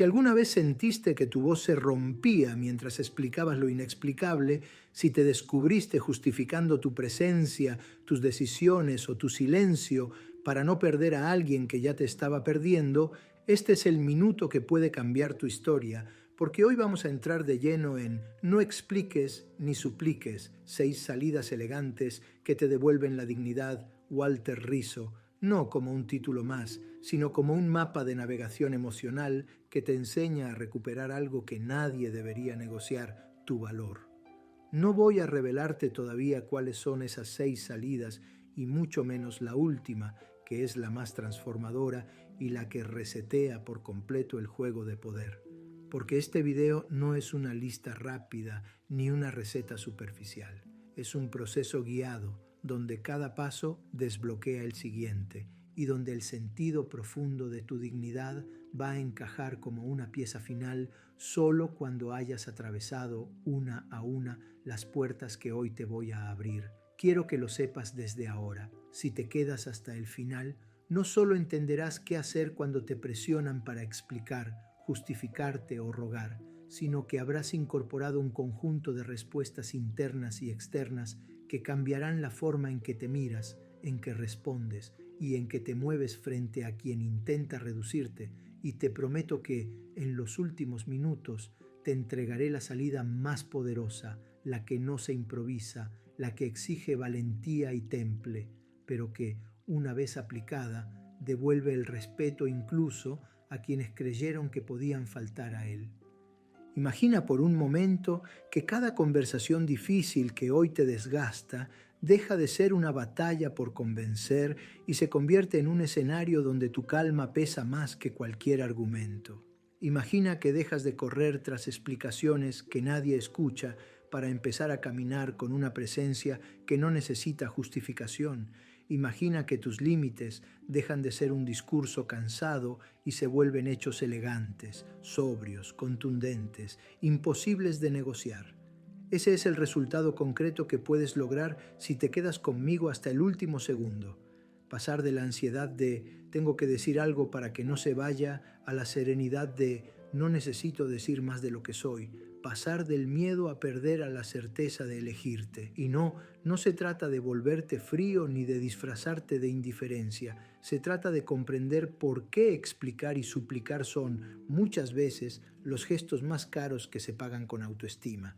Si alguna vez sentiste que tu voz se rompía mientras explicabas lo inexplicable, si te descubriste justificando tu presencia, tus decisiones o tu silencio para no perder a alguien que ya te estaba perdiendo, este es el minuto que puede cambiar tu historia, porque hoy vamos a entrar de lleno en No expliques ni supliques, 6 salidas elegantes que te devuelven la dignidad, Walter Rizzo, no como un título más, sino como un mapa de navegación emocional que te enseña a recuperar algo que nadie debería negociar, tu valor. No voy a revelarte todavía cuáles son esas 6 salidas y mucho menos la última, que es la más transformadora y la que resetea por completo el juego de poder. Porque este video no es una lista rápida ni una receta superficial. Es un proceso guiado donde cada paso desbloquea el siguiente y donde el sentido profundo de tu dignidad va a encajar como una pieza final solo cuando hayas atravesado una a una las puertas que hoy te voy a abrir. Quiero que lo sepas desde ahora. Si te quedas hasta el final, no solo entenderás qué hacer cuando te presionan para explicar, justificarte o rogar, sino que habrás incorporado un conjunto de respuestas internas y externas que cambiarán la forma en que te miras, en que respondes y en que te mueves frente a quien intenta reducirte, y te prometo que, en los últimos minutos, te entregaré la salida más poderosa, la que no se improvisa, la que exige valentía y temple, pero que, una vez aplicada, devuelve el respeto incluso a quienes creyeron que podían faltar a él. Imagina por un momento que cada conversación difícil que hoy te desgasta deja de ser una batalla por convencer y se convierte en un escenario donde tu calma pesa más que cualquier argumento. Imagina que dejas de correr tras explicaciones que nadie escucha para empezar a caminar con una presencia que no necesita justificación. Imagina que tus límites dejan de ser un discurso cansado y se vuelven hechos elegantes, sobrios, contundentes, imposibles de negociar. Ese es el resultado concreto que puedes lograr si te quedas conmigo hasta el último segundo. Pasar de la ansiedad de tengo que decir algo para que no se vaya a la serenidad de no necesito decir más de lo que soy. Pasar del miedo a perder a la certeza de elegirte. Y no se trata de volverte frío ni de disfrazarte de indiferencia. Se trata de comprender por qué explicar y suplicar son, muchas veces, los gestos más caros que se pagan con autoestima.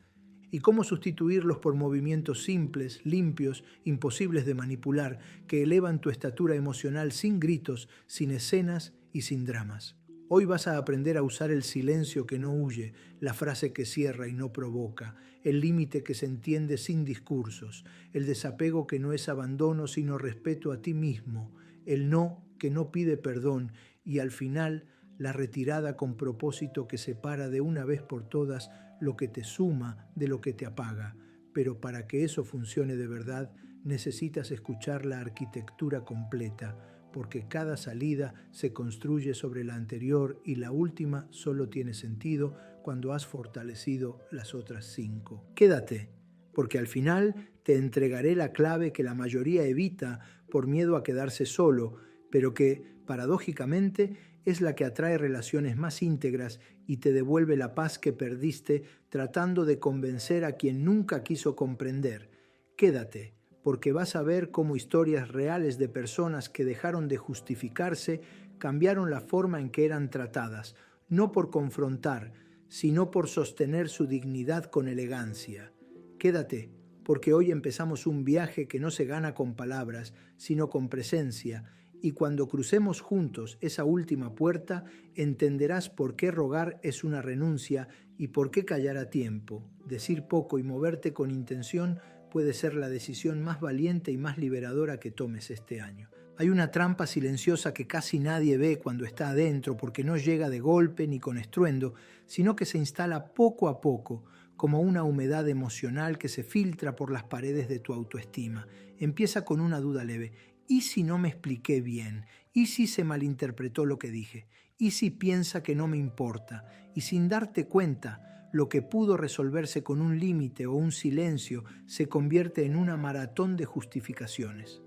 Y cómo sustituirlos por movimientos simples, limpios, imposibles de manipular, que elevan tu estatura emocional sin gritos, sin escenas y sin dramas. Hoy vas a aprender a usar el silencio que no huye, la frase que cierra y no provoca, el límite que se entiende sin discursos, el desapego que no es abandono sino respeto a ti mismo, el no que no pide perdón y al final la retirada con propósito que separa de una vez por todas lo que te suma de lo que te apaga. Pero para que eso funcione de verdad necesitas escuchar la arquitectura completa, porque cada salida se construye sobre la anterior y la última solo tiene sentido cuando has fortalecido las otras 5. Quédate, porque al final te entregaré la clave que la mayoría evita por miedo a quedarse solo, pero que, paradójicamente, es la que atrae relaciones más íntegras y te devuelve la paz que perdiste tratando de convencer a quien nunca quiso comprender. Quédate, porque vas a ver cómo historias reales de personas que dejaron de justificarse cambiaron la forma en que eran tratadas, no por confrontar, sino por sostener su dignidad con elegancia. Quédate, porque hoy empezamos un viaje que no se gana con palabras, sino con presencia, y cuando crucemos juntos esa última puerta, entenderás por qué rogar es una renuncia y por qué callar a tiempo. Decir poco y moverte con intención puede ser la decisión más valiente y más liberadora que tomes este año. Hay una trampa silenciosa que casi nadie ve cuando está adentro porque no llega de golpe ni con estruendo, sino que se instala poco a poco, como una humedad emocional que se filtra por las paredes de tu autoestima. Empieza con una duda leve. ¿Y si no me expliqué bien? ¿Y si se malinterpretó lo que dije? ¿Y si piensa que no me importa? Y sin darte cuenta, lo que pudo resolverse con un límite o un silencio se convierte en una maratón de justificaciones.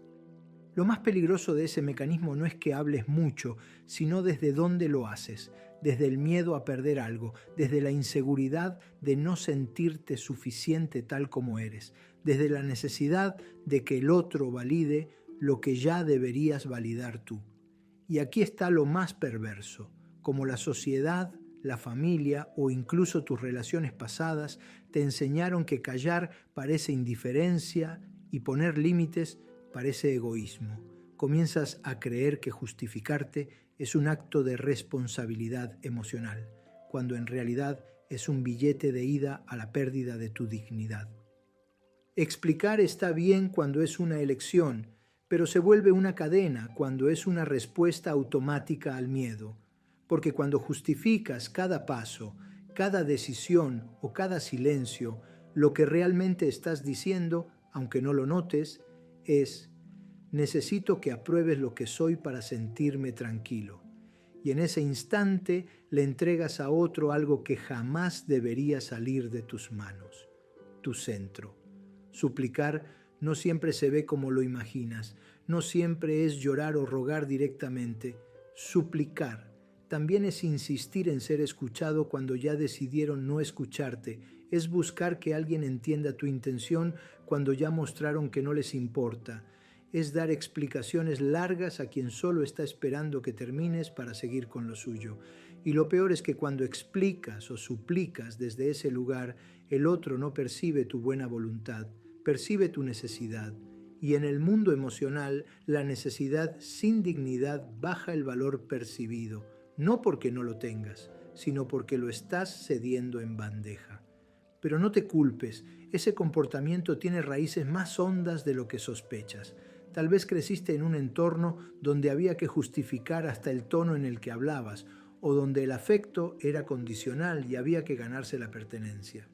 Lo más peligroso de ese mecanismo no es que hables mucho, sino desde dónde lo haces. desde el miedo a perder algo, desde la inseguridad de no sentirte suficiente tal como eres, desde la necesidad de que el otro valide lo que ya deberías validar tú. Y aquí está lo más perverso, como la sociedad, la familia o incluso tus relaciones pasadas te enseñaron que callar parece indiferencia y poner límites parece egoísmo. Comienzas a creer que justificarte es un acto de responsabilidad emocional, cuando en realidad es un billete de ida a la pérdida de tu dignidad. Explicar está bien cuando es una elección, pero se vuelve una cadena cuando es una respuesta automática al miedo, porque cuando justificas cada paso, cada decisión o cada silencio, lo que realmente estás diciendo, aunque no lo notes, es: necesito que apruebes lo que soy para sentirme tranquilo. Y en ese instante le entregas a otro algo que jamás debería salir de tus manos, tu centro. Suplicar no siempre se ve como lo imaginas, no siempre es llorar o rogar directamente. Suplicar también es insistir en ser escuchado cuando ya decidieron no escucharte, es buscar que alguien entienda tu intención cuando ya mostraron que no les importa, es dar explicaciones largas a quien solo está esperando que termines para seguir con lo suyo. Y lo peor es que cuando explicas o suplicas desde ese lugar, el otro no percibe tu buena voluntad, percibe tu necesidad. Y en el mundo emocional, la necesidad sin dignidad baja el valor percibido, no porque no lo tengas, sino porque lo estás cediendo en bandeja. Pero no te culpes, ese comportamiento tiene raíces más hondas de lo que sospechas. Tal vez creciste en un entorno donde había que justificar hasta el tono en el que hablabas, o donde el afecto era condicional y había que ganarse la pertenencia.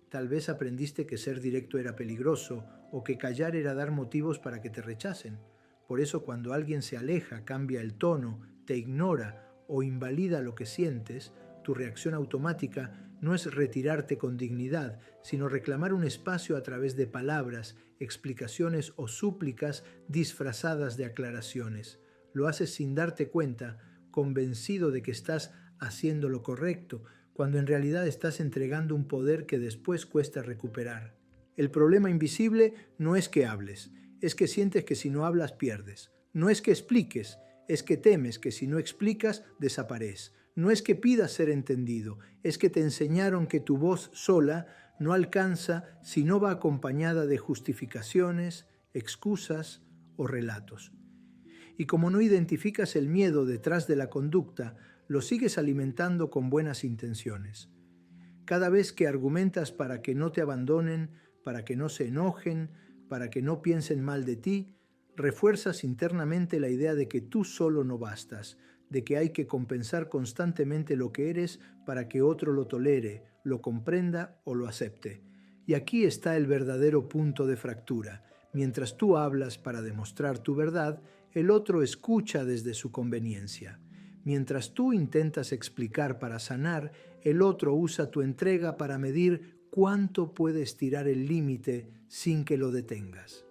Tal vez aprendiste que ser directo era peligroso o que callar era dar motivos para que te rechacen. Por eso cuando alguien se aleja, cambia el tono, te ignora o invalida lo que sientes, tu reacción automática no es retirarte con dignidad, sino reclamar un espacio a través de palabras, explicaciones o súplicas disfrazadas de aclaraciones. Lo haces sin darte cuenta, convencido de que estás haciendo lo correcto, cuando en realidad estás entregando un poder que después cuesta recuperar. El problema invisible no es que hables, es que sientes que si no hablas pierdes. No es que expliques, es que temes que si no explicas desapareces. No es que pidas ser entendido, es que te enseñaron que tu voz sola no alcanza si no va acompañada de justificaciones, excusas o relatos. Y como no identificas el miedo detrás de la conducta, lo sigues alimentando con buenas intenciones. Cada vez que argumentas para que no te abandonen, para que no se enojen, para que no piensen mal de ti, refuerzas internamente la idea de que tú solo no bastas, de que hay que compensar constantemente lo que eres para que otro lo tolere, lo comprenda o lo acepte. Y aquí está el verdadero punto de fractura. Mientras tú hablas para demostrar tu verdad, el otro escucha desde su conveniencia. Mientras tú intentas explicar para sanar, el otro usa tu entrega para medir cuánto puede estirar el límite sin que lo detengas.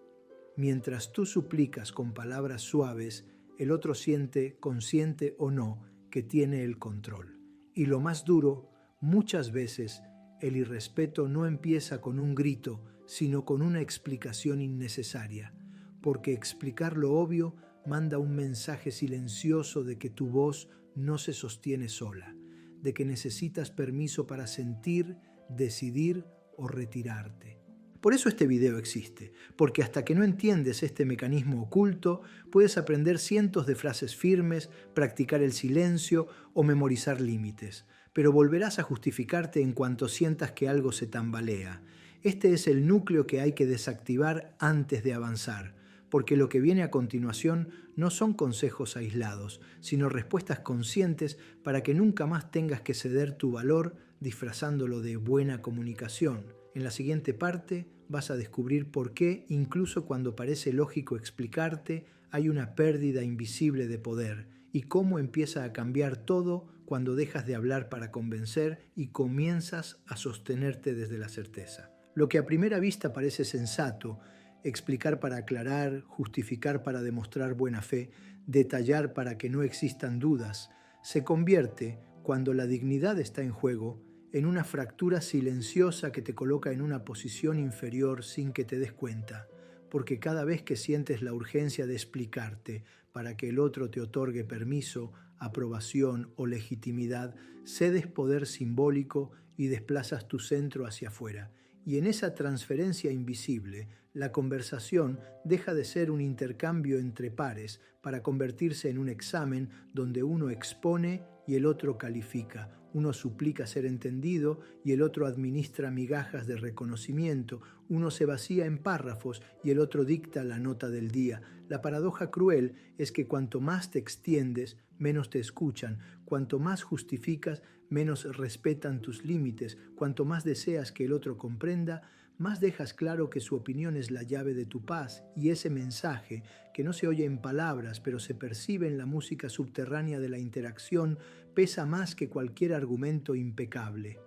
Mientras tú suplicas con palabras suaves, el otro siente, consciente o no, que tiene el control. Y lo más duro, muchas veces, el irrespeto no empieza con un grito, sino con una explicación innecesaria, porque explicar lo obvio manda un mensaje silencioso de que tu voz no se sostiene sola, de que necesitas permiso para sentir, decidir o retirarte. Por eso este video existe, porque hasta que no entiendes este mecanismo oculto, puedes aprender cientos de frases firmes, practicar el silencio o memorizar límites, pero volverás a justificarte en cuanto sientas que algo se tambalea. Este es el núcleo que hay que desactivar antes de avanzar, porque lo que viene a continuación no son consejos aislados, sino respuestas conscientes para que nunca más tengas que ceder tu valor disfrazándolo de buena comunicación. En la siguiente parte vas a descubrir por qué, incluso cuando parece lógico explicarte, hay una pérdida invisible de poder y cómo empieza a cambiar todo cuando dejas de hablar para convencer y comienzas a sostenerte desde la certeza. Lo que a primera vista parece sensato, explicar para aclarar, justificar para demostrar buena fe, detallar para que no existan dudas, se convierte, Cuando la dignidad está en juego, en una fractura silenciosa que te coloca en una posición inferior sin que te des cuenta, porque cada vez que sientes la urgencia de explicarte para que el otro te otorgue permiso, aprobación o legitimidad, cedes poder simbólico y desplazas tu centro hacia afuera. Y en esa transferencia invisible, la conversación deja de ser un intercambio entre pares para convertirse en un examen donde uno expone y el otro califica, uno suplica ser entendido y el otro administra migajas de reconocimiento, uno se vacía en párrafos y el otro dicta la nota del día. La paradoja cruel es que cuanto más te extiendes, menos te escuchan, cuanto más justificas, menos respetan tus límites, cuanto más deseas que el otro comprenda, más dejas claro que su opinión es la llave de tu paz, y ese mensaje, que no se oye en palabras, pero se percibe en la música subterránea de la interacción, pesa más que cualquier argumento impecable.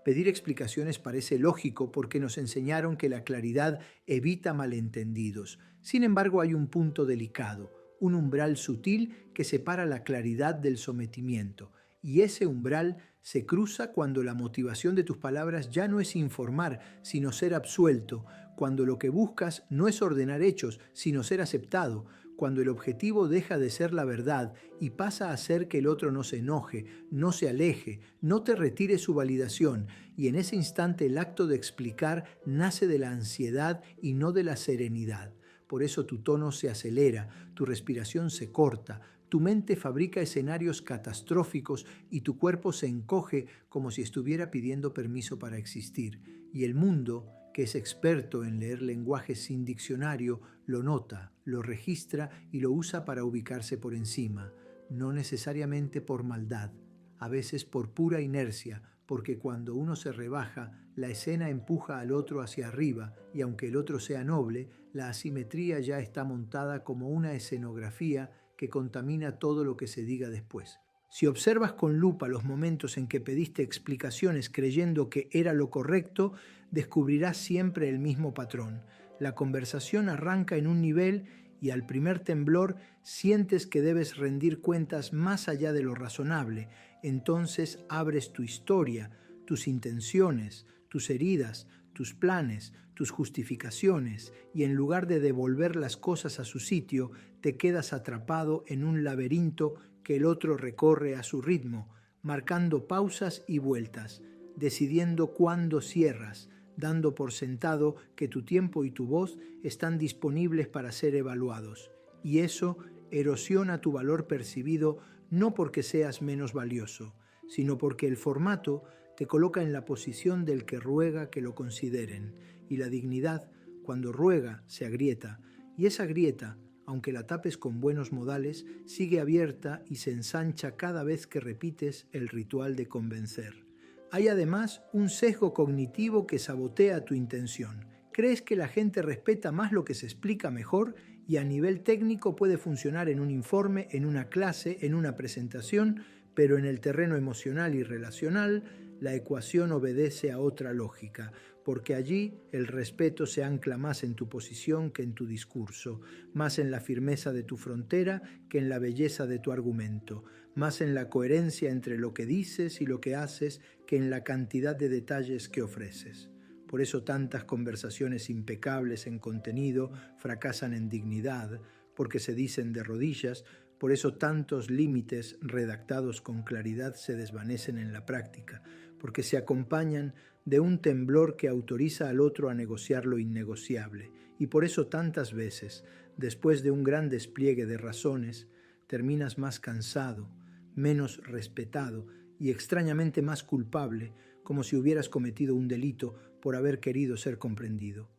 Pedir explicaciones parece lógico porque nos enseñaron que la claridad evita malentendidos. Sin embargo, hay un punto delicado, un umbral sutil que separa la claridad del sometimiento. Y ese umbral se cruza cuando la motivación de tus palabras ya no es informar, sino ser absuelto, cuando lo que buscas no es ordenar hechos, sino ser aceptado, cuando el objetivo deja de ser la verdad y pasa a ser que el otro no se enoje, no se aleje, no te retire su validación, y en ese instante el acto de explicar nace de la ansiedad y no de la serenidad. Por eso tu tono se acelera, tu respiración se corta, tu mente fabrica escenarios catastróficos y tu cuerpo se encoge como si estuviera pidiendo permiso para existir. Y el mundo, que es experto en leer lenguajes sin diccionario, lo nota, lo registra y lo usa para ubicarse por encima, no necesariamente por maldad, a veces por pura inercia, porque cuando uno se rebaja, la escena empuja al otro hacia arriba y aunque el otro sea noble, la asimetría ya está montada como una escenografía que contamina todo lo que se diga después. Si observas con lupa los momentos en que pediste explicaciones creyendo que era lo correcto, descubrirás siempre el mismo patrón. La conversación arranca en un nivel y al primer temblor sientes que debes rendir cuentas más allá de lo razonable. Entonces abres tu historia, tus intenciones, tus heridas, tus planes, tus justificaciones, y en lugar de devolver las cosas a su sitio, te quedas atrapado en un laberinto que el otro recorre a su ritmo, marcando pausas y vueltas, decidiendo cuándo cierras, dando por sentado que tu tiempo y tu voz están disponibles para ser evaluados. Y eso erosiona tu valor percibido no porque seas menos valioso, sino porque el formato te coloca en la posición del que ruega que lo consideren, y la dignidad, cuando ruega, se agrieta, y esa grieta, aunque la tapes con buenos modales, sigue abierta y se ensancha cada vez que repites el ritual de convencer. Hay además un sesgo cognitivo que sabotea tu intención. Crees que la gente respeta más lo que se explica mejor y a nivel técnico puede funcionar en un informe, en una clase, en una presentación, pero en el terreno emocional y relacional, la ecuación obedece a otra lógica, porque allí el respeto se ancla más en tu posición que en tu discurso, más en la firmeza de tu frontera que en la belleza de tu argumento, más en la coherencia entre lo que dices y lo que haces que en la cantidad de detalles que ofreces. Por eso tantas conversaciones impecables en contenido fracasan en dignidad, porque se dicen de rodillas. Por eso tantos límites redactados con claridad se desvanecen en la práctica, porque se acompañan de un temblor que autoriza al otro a negociar lo innegociable. Y por eso tantas veces, después de un gran despliegue de razones, terminas más cansado, menos respetado y extrañamente más culpable, como si hubieras cometido un delito por haber querido ser comprendido.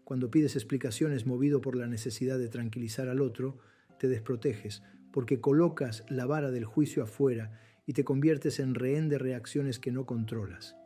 Cuando pides explicaciones movido por la necesidad de tranquilizar al otro, te desproteges, porque colocas la vara del juicio afuera y te conviertes en rehén de reacciones que no controlas.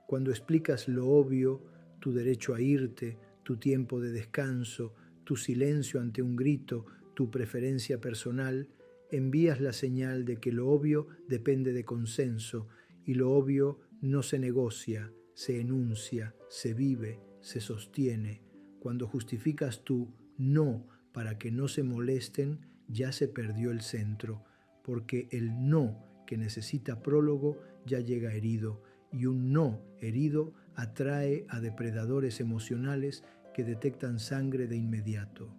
Cuando explicas lo obvio, tu derecho a irte, tu tiempo de descanso, tu silencio ante un grito, tu preferencia personal, envías la señal de que lo obvio depende de consenso y lo obvio no se negocia, se enuncia, se vive, se sostiene. Cuando justificas tu no para que no se molesten, ya se perdió el centro, porque el no que necesita prólogo ya llega herido, y un no herido atrae a depredadores emocionales que detectan sangre de inmediato.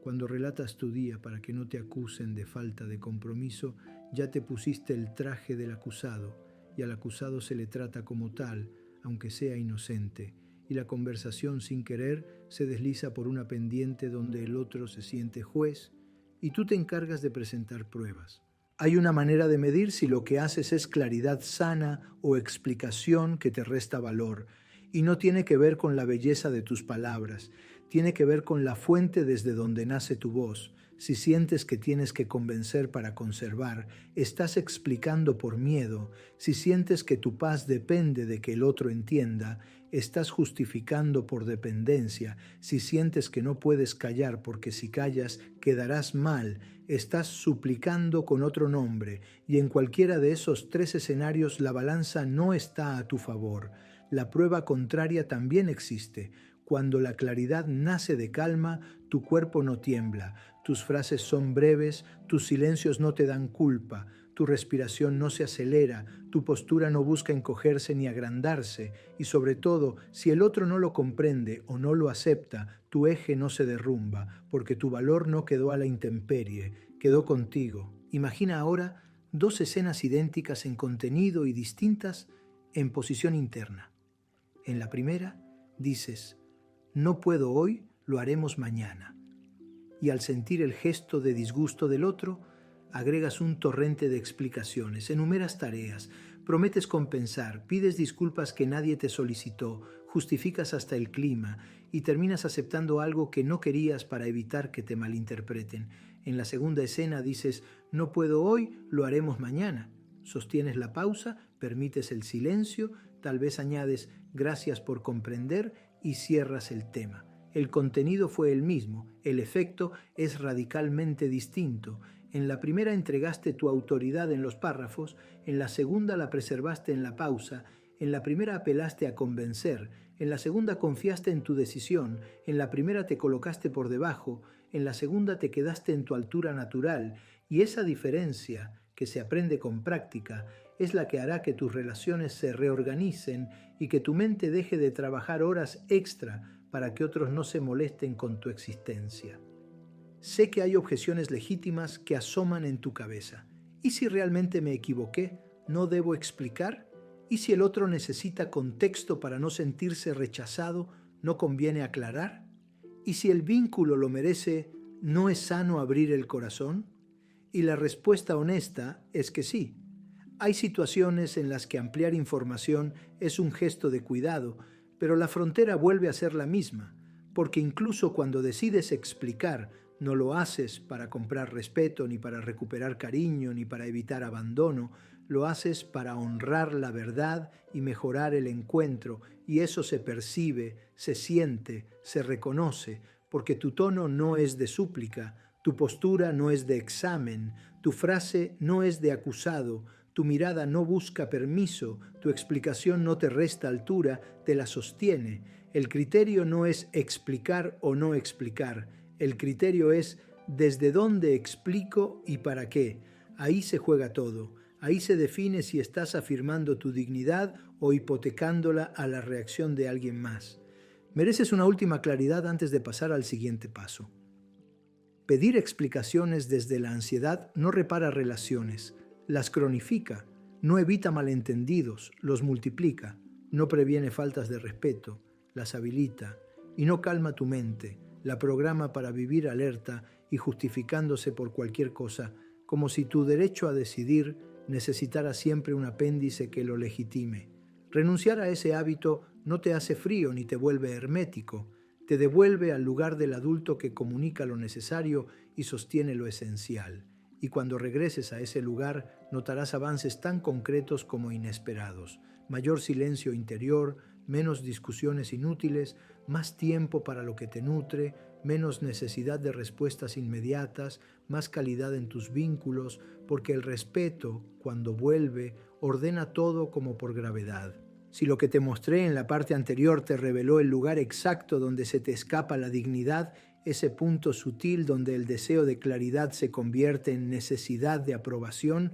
Cuando relatas tu día para que no te acusen de falta de compromiso, ya te pusiste el traje del acusado, y al acusado se le trata como tal, aunque sea inocente, y la conversación sin querer se desliza por una pendiente donde el otro se siente juez y tú te encargas de presentar pruebas. Hay una manera de medir si lo que haces es claridad sana o explicación que te resta valor, y no tiene que ver con la belleza de tus palabras, tiene que ver con la fuente desde donde nace tu voz. Si sientes que tienes que convencer para conservar, estás explicando por miedo. Si sientes que tu paz depende de que el otro entienda, estás justificando por dependencia. Si sientes que no puedes callar porque si callas quedarás mal, estás suplicando con otro nombre. Y en cualquiera de esos 3 escenarios la balanza no está a tu favor. La prueba contraria también existe. Cuando la claridad nace de calma, tu cuerpo no tiembla, tus frases son breves, tus silencios no te dan culpa, tu respiración no se acelera, tu postura no busca encogerse ni agrandarse, y sobre todo, si el otro no lo comprende o no lo acepta, tu eje no se derrumba, porque tu valor no quedó a la intemperie, quedó contigo. Imagina ahora 2 escenas idénticas en contenido y distintas en posición interna. En la primera, dices: no puedo hoy, lo haremos mañana. Y al sentir el gesto de disgusto del otro, agregas un torrente de explicaciones, enumeras tareas, prometes compensar, pides disculpas que nadie te solicitó, justificas hasta el clima y terminas aceptando algo que no querías para evitar que te malinterpreten. En la segunda escena dices: no puedo hoy, lo haremos mañana. Sostienes la pausa, permites el silencio, tal vez añades gracias por comprender y cierras el tema. El contenido fue el mismo, el efecto es radicalmente distinto. En la primera entregaste tu autoridad en los párrafos, en la segunda la preservaste en la pausa, en la primera apelaste a convencer, en la segunda confiaste en tu decisión, en la primera te colocaste por debajo, en la segunda te quedaste en tu altura natural, y esa diferencia, que se aprende con práctica, es la que hará que tus relaciones se reorganicen y que tu mente deje de trabajar horas extra para que otros no se molesten con tu existencia. Sé que hay objeciones legítimas que asoman en tu cabeza. ¿Y si realmente me equivoqué? ¿No debo explicar? ¿Y si el otro necesita contexto para no sentirse rechazado? ¿No conviene aclarar? ¿Y si el vínculo lo merece, no es sano abrir el corazón? Y la respuesta honesta es que sí. Hay situaciones en las que ampliar información es un gesto de cuidado, pero la frontera vuelve a ser la misma, porque incluso cuando decides explicar, no lo haces para comprar respeto, ni para recuperar cariño, ni para evitar abandono, lo haces para honrar la verdad y mejorar el encuentro, y eso se percibe, se siente, se reconoce, porque tu tono no es de súplica, tu postura no es de examen, tu frase no es de acusado, tu mirada no busca permiso, tu explicación no te resta altura, te la sostiene. El criterio no es explicar o no explicar, el criterio es desde dónde explico y para qué. Ahí se juega todo, ahí se define si estás afirmando tu dignidad o hipotecándola a la reacción de alguien más. Mereces una última claridad antes de pasar al siguiente paso. Pedir explicaciones desde la ansiedad no repara relaciones, las cronifica, no evita malentendidos, los multiplica, no previene faltas de respeto, las habilita y no calma tu mente, la programa para vivir alerta y justificándose por cualquier cosa, como si tu derecho a decidir necesitara siempre un apéndice que lo legitime. Renunciar a ese hábito no te hace frío ni te vuelve hermético, te devuelve al lugar del adulto que comunica lo necesario y sostiene lo esencial. Y cuando regreses a ese lugar, notarás avances tan concretos como inesperados. Mayor silencio interior, menos discusiones inútiles, más tiempo para lo que te nutre, menos necesidad de respuestas inmediatas, más calidad en tus vínculos, porque el respeto, cuando vuelve, ordena todo como por gravedad. Si lo que te mostré en la parte anterior te reveló el lugar exacto donde se te escapa la dignidad, ese punto sutil donde el deseo de claridad se convierte en necesidad de aprobación,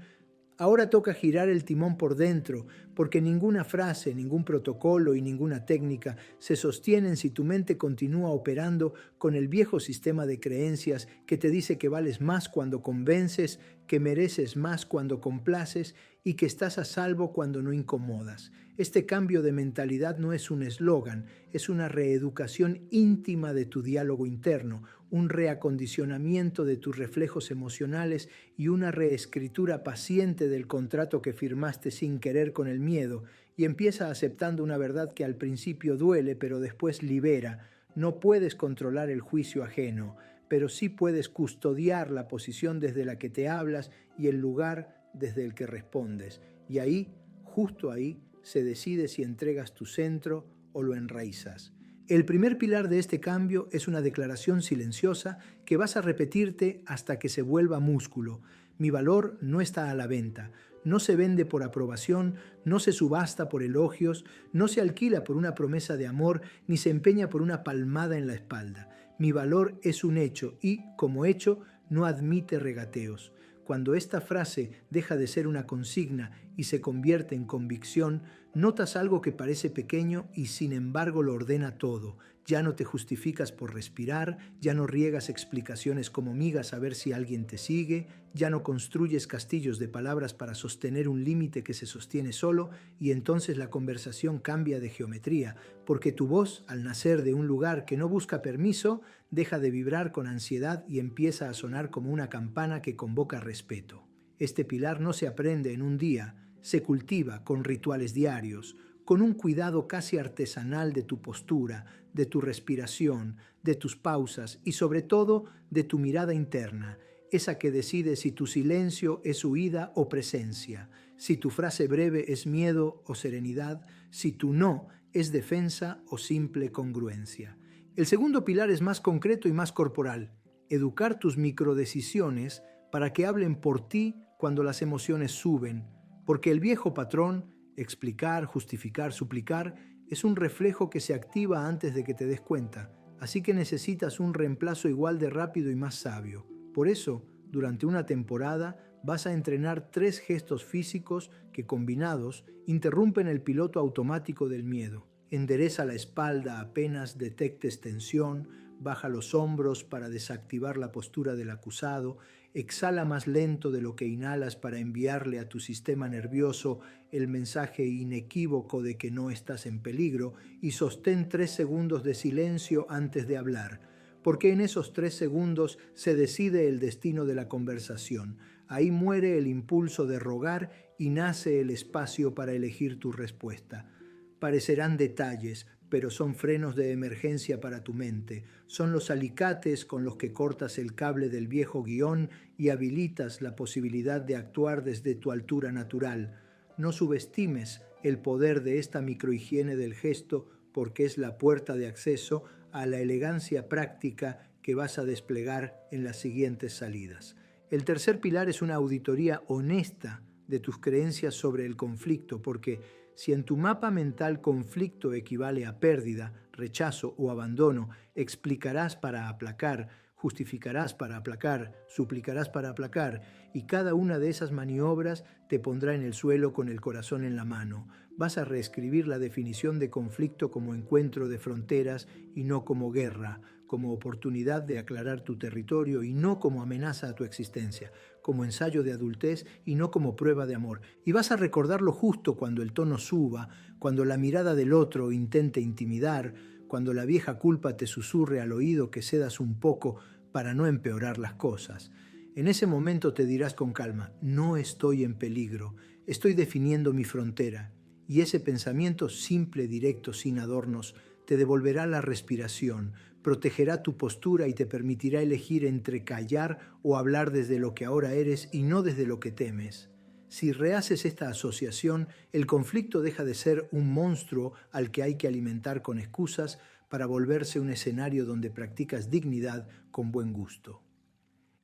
Ahora toca girar el timón por dentro, porque ninguna frase, ningún protocolo y ninguna técnica se sostienen si tu mente continúa operando con el viejo sistema de creencias que te dice que vales más cuando convences, que mereces más cuando complaces y que estás a salvo cuando no incomodas. Este cambio de mentalidad no es un eslogan, es una reeducación íntima de tu diálogo interno, un reacondicionamiento de tus reflejos emocionales y una reescritura paciente del contrato que firmaste sin querer con el miedo, y empieza aceptando una verdad que al principio duele, pero después libera. No puedes controlar el juicio ajeno, pero sí puedes custodiar la posición desde la que te hablas y el lugar desde el que respondes. Y ahí, justo ahí, se decide si entregas tu centro o lo enraizas. El primer pilar de este cambio es una declaración silenciosa que vas a repetirte hasta que se vuelva músculo. Mi valor no está a la venta, no se vende por aprobación, no se subasta por elogios, no se alquila por una promesa de amor, ni se empeña por una palmada en la espalda. Mi valor es un hecho y, como hecho, no admite regateos. Cuando esta frase deja de ser una consigna y se convierte en convicción, notas algo que parece pequeño y sin embargo lo ordena todo. Ya no te justificas por respirar, ya no riegas explicaciones como migas a ver si alguien te sigue, ya no construyes castillos de palabras para sostener un límite que se sostiene solo, y entonces la conversación cambia de geometría, porque tu voz, al nacer de un lugar que no busca permiso, deja de vibrar con ansiedad y empieza a sonar como una campana que convoca respeto. Este pilar no se aprende en un día, se cultiva con rituales diarios, con un cuidado casi artesanal de tu postura, de tu respiración, de tus pausas y sobre todo de tu mirada interna, esa que decide si tu silencio es huida o presencia, si tu frase breve es miedo o serenidad, si tu no es defensa o simple congruencia. El segundo pilar es más concreto y más corporal: educar tus microdecisiones para que hablen por ti cuando las emociones suben, porque el viejo patrón, explicar, justificar, suplicar, es un reflejo que se activa antes de que te des cuenta, así que necesitas un reemplazo igual de rápido y más sabio. Por eso, durante una temporada, vas a entrenar 3 gestos físicos que, combinados, interrumpen el piloto automático del miedo. Endereza la espalda apenas detectes tensión, baja los hombros para desactivar la postura del acusado, exhala más lento de lo que inhalas para enviarle a tu sistema nervioso el mensaje inequívoco de que no estás en peligro, y sostén 3 segundos de silencio antes de hablar, porque en esos 3 segundos se decide el destino de la conversación. Ahí muere el impulso de rogar y nace el espacio para elegir tu respuesta. Parecerán detalles, pero son frenos de emergencia para tu mente. Son los alicates con los que cortas el cable del viejo guión y habilitas la posibilidad de actuar desde tu altura natural. No subestimes el poder de esta microhigiene del gesto, porque es la puerta de acceso a la elegancia práctica que vas a desplegar en las siguientes salidas. El tercer pilar es una auditoría honesta de tus creencias sobre el conflicto, porque si en tu mapa mental conflicto equivale a pérdida, rechazo o abandono, explicarás para aplacar, justificarás para aplacar, suplicarás para aplacar, y cada una de esas maniobras te pondrá en el suelo con el corazón en la mano. Vas a reescribir la definición de conflicto como encuentro de fronteras y no como guerra, como oportunidad de aclarar tu territorio y no como amenaza a tu existencia, como ensayo de adultez y no como prueba de amor. Y vas a recordarlo justo cuando el tono suba, cuando la mirada del otro intente intimidar, cuando la vieja culpa te susurre al oído que cedas un poco para no empeorar las cosas. En ese momento te dirás con calma: no estoy en peligro, estoy definiendo mi frontera. Y ese pensamiento simple, directo, sin adornos, te devolverá la respiración, protegerá tu postura y te permitirá elegir entre callar o hablar desde lo que ahora eres y no desde lo que temes. Si rehaces esta asociación, el conflicto deja de ser un monstruo al que hay que alimentar con excusas para volverse un escenario donde practicas dignidad con buen gusto.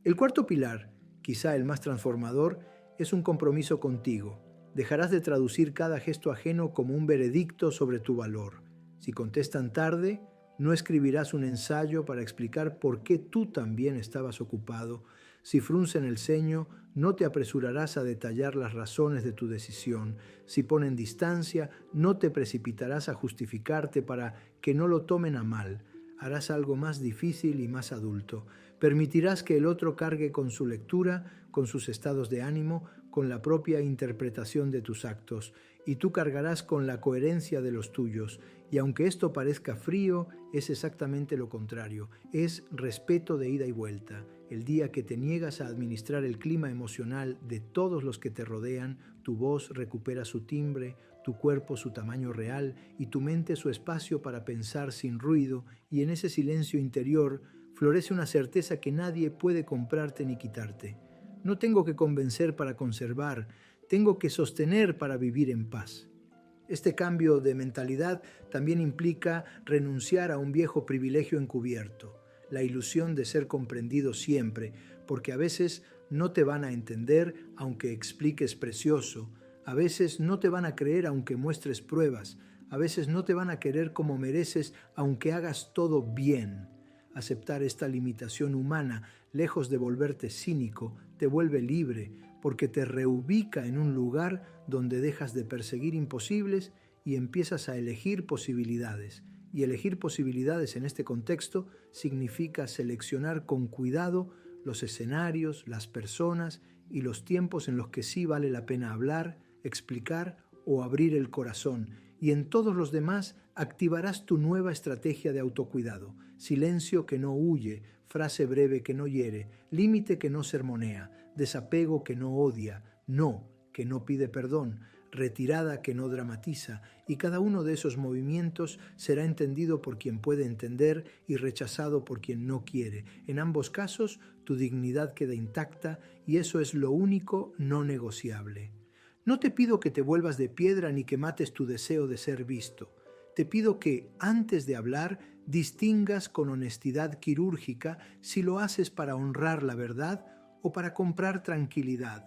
El cuarto pilar, quizá el más transformador, es un compromiso contigo. Dejarás de traducir cada gesto ajeno como un veredicto sobre tu valor. Si contestan tarde, no escribirás un ensayo para explicar por qué tú también estabas ocupado. Si fruncen el ceño, no te apresurarás a detallar las razones de tu decisión. Si ponen distancia, no te precipitarás a justificarte para que no lo tomen a mal. Harás algo más difícil y más adulto. Permitirás que el otro cargue con su lectura, con sus estados de ánimo, con la propia interpretación de tus actos, y tú cargarás con la coherencia de los tuyos. Y aunque esto parezca frío, es exactamente lo contrario. Es respeto de ida y vuelta. El día que te niegas a administrar el clima emocional de todos los que te rodean, tu voz recupera su timbre, tu cuerpo su tamaño real y tu mente su espacio para pensar sin ruido, y en ese silencio interior florece una certeza que nadie puede comprarte ni quitarte. No tengo que convencer para conservar, tengo que sostener para vivir en paz. Este cambio de mentalidad también implica renunciar a un viejo privilegio encubierto, la ilusión de ser comprendido siempre, porque a veces no te van a entender aunque expliques precioso, a veces no te van a creer aunque muestres pruebas, a veces no te van a querer como mereces aunque hagas todo bien. Aceptar esta limitación humana, lejos de volverte cínico, te vuelve libre, porque te reubica en un lugar donde dejas de perseguir imposibles y empiezas a elegir posibilidades. Y elegir posibilidades en este contexto significa seleccionar con cuidado los escenarios, las personas y los tiempos en los que sí vale la pena hablar, explicar o abrir el corazón. Y en todos los demás activarás tu nueva estrategia de autocuidado. Silencio que no huye, frase breve que no hiere, límite que no sermonea, desapego que no odia, no que no pide perdón, retirada que no dramatiza, y cada uno de esos movimientos será entendido por quien puede entender y rechazado por quien no quiere. En ambos casos, tu dignidad queda intacta y eso es lo único no negociable. No te pido que te vuelvas de piedra ni que mates tu deseo de ser visto. Te pido que, antes de hablar, distingas con honestidad quirúrgica si lo haces para honrar la verdad o para comprar tranquilidad.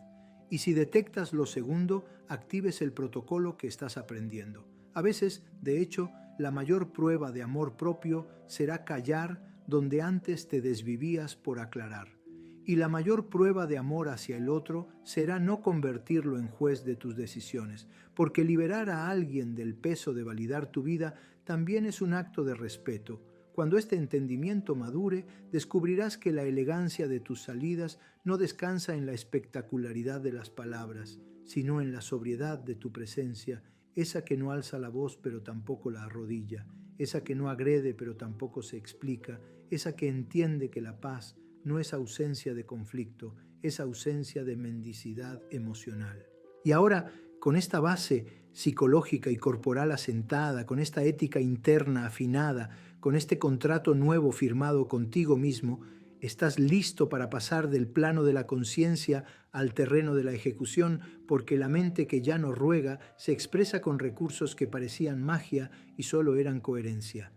Y si detectas lo segundo, actives el protocolo que estás aprendiendo. A veces, de hecho, la mayor prueba de amor propio será callar donde antes te desvivías por aclarar. Y la mayor prueba de amor hacia el otro será no convertirlo en juez de tus decisiones, porque liberar a alguien del peso de validar tu vida también es un acto de respeto. Cuando este entendimiento madure, descubrirás que la elegancia de tus salidas no descansa en la espectacularidad de las palabras, sino en la sobriedad de tu presencia, esa que no alza la voz pero tampoco la arrodilla, esa que no agrede pero tampoco se explica, esa que entiende que la paz no es ausencia de conflicto, es ausencia de mendicidad emocional. Y ahora, con esta base psicológica y corporal asentada, con esta ética interna afinada, con este contrato nuevo firmado contigo mismo, estás listo para pasar del plano de la conciencia al terreno de la ejecución, porque la mente que ya no ruega se expresa con recursos que parecían magia y solo eran coherencia.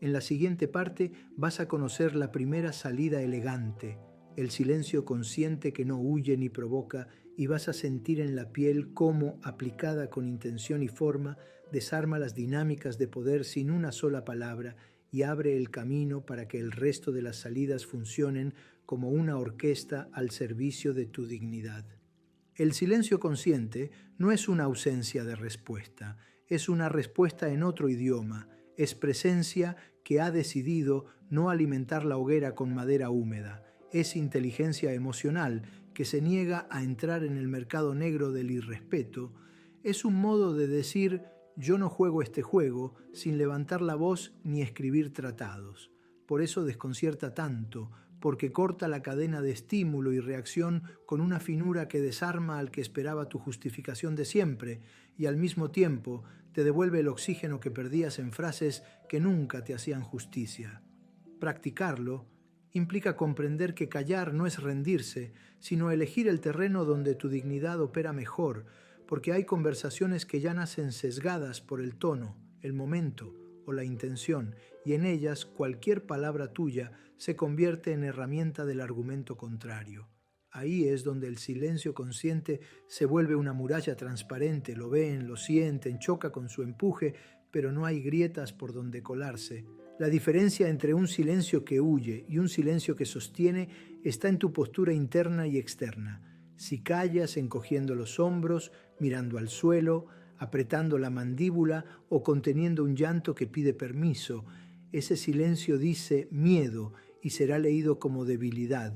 En la siguiente parte vas a conocer la primera salida elegante, el silencio consciente que no huye ni provoca, y vas a sentir en la piel cómo, aplicada con intención y forma, desarma las dinámicas de poder sin una sola palabra y abre el camino para que el resto de las salidas funcionen como una orquesta al servicio de tu dignidad. El silencio consciente no es una ausencia de respuesta, es una respuesta en otro idioma. Es presencia que ha decidido no alimentar la hoguera con madera húmeda. Es inteligencia emocional que se niega a entrar en el mercado negro del irrespeto. Es un modo de decir yo no juego este juego sin levantar la voz ni escribir tratados. Por eso desconcierta tanto, porque corta la cadena de estímulo y reacción con una finura que desarma al que esperaba tu justificación de siempre y al mismo tiempo te devuelve el oxígeno que perdías en frases que nunca te hacían justicia. Practicarlo implica comprender que callar no es rendirse, sino elegir el terreno donde tu dignidad opera mejor, porque hay conversaciones que ya nacen sesgadas por el tono, el momento o la intención, y en ellas cualquier palabra tuya se convierte en herramienta del argumento contrario. Ahí es donde el silencio consciente se vuelve una muralla transparente, lo ven, lo sienten, choca con su empuje, pero no hay grietas por donde colarse. La diferencia entre un silencio que huye y un silencio que sostiene está en tu postura interna y externa. Si callas encogiendo los hombros, mirando al suelo, apretando la mandíbula o conteniendo un llanto que pide permiso, ese silencio dice miedo y será leído como debilidad.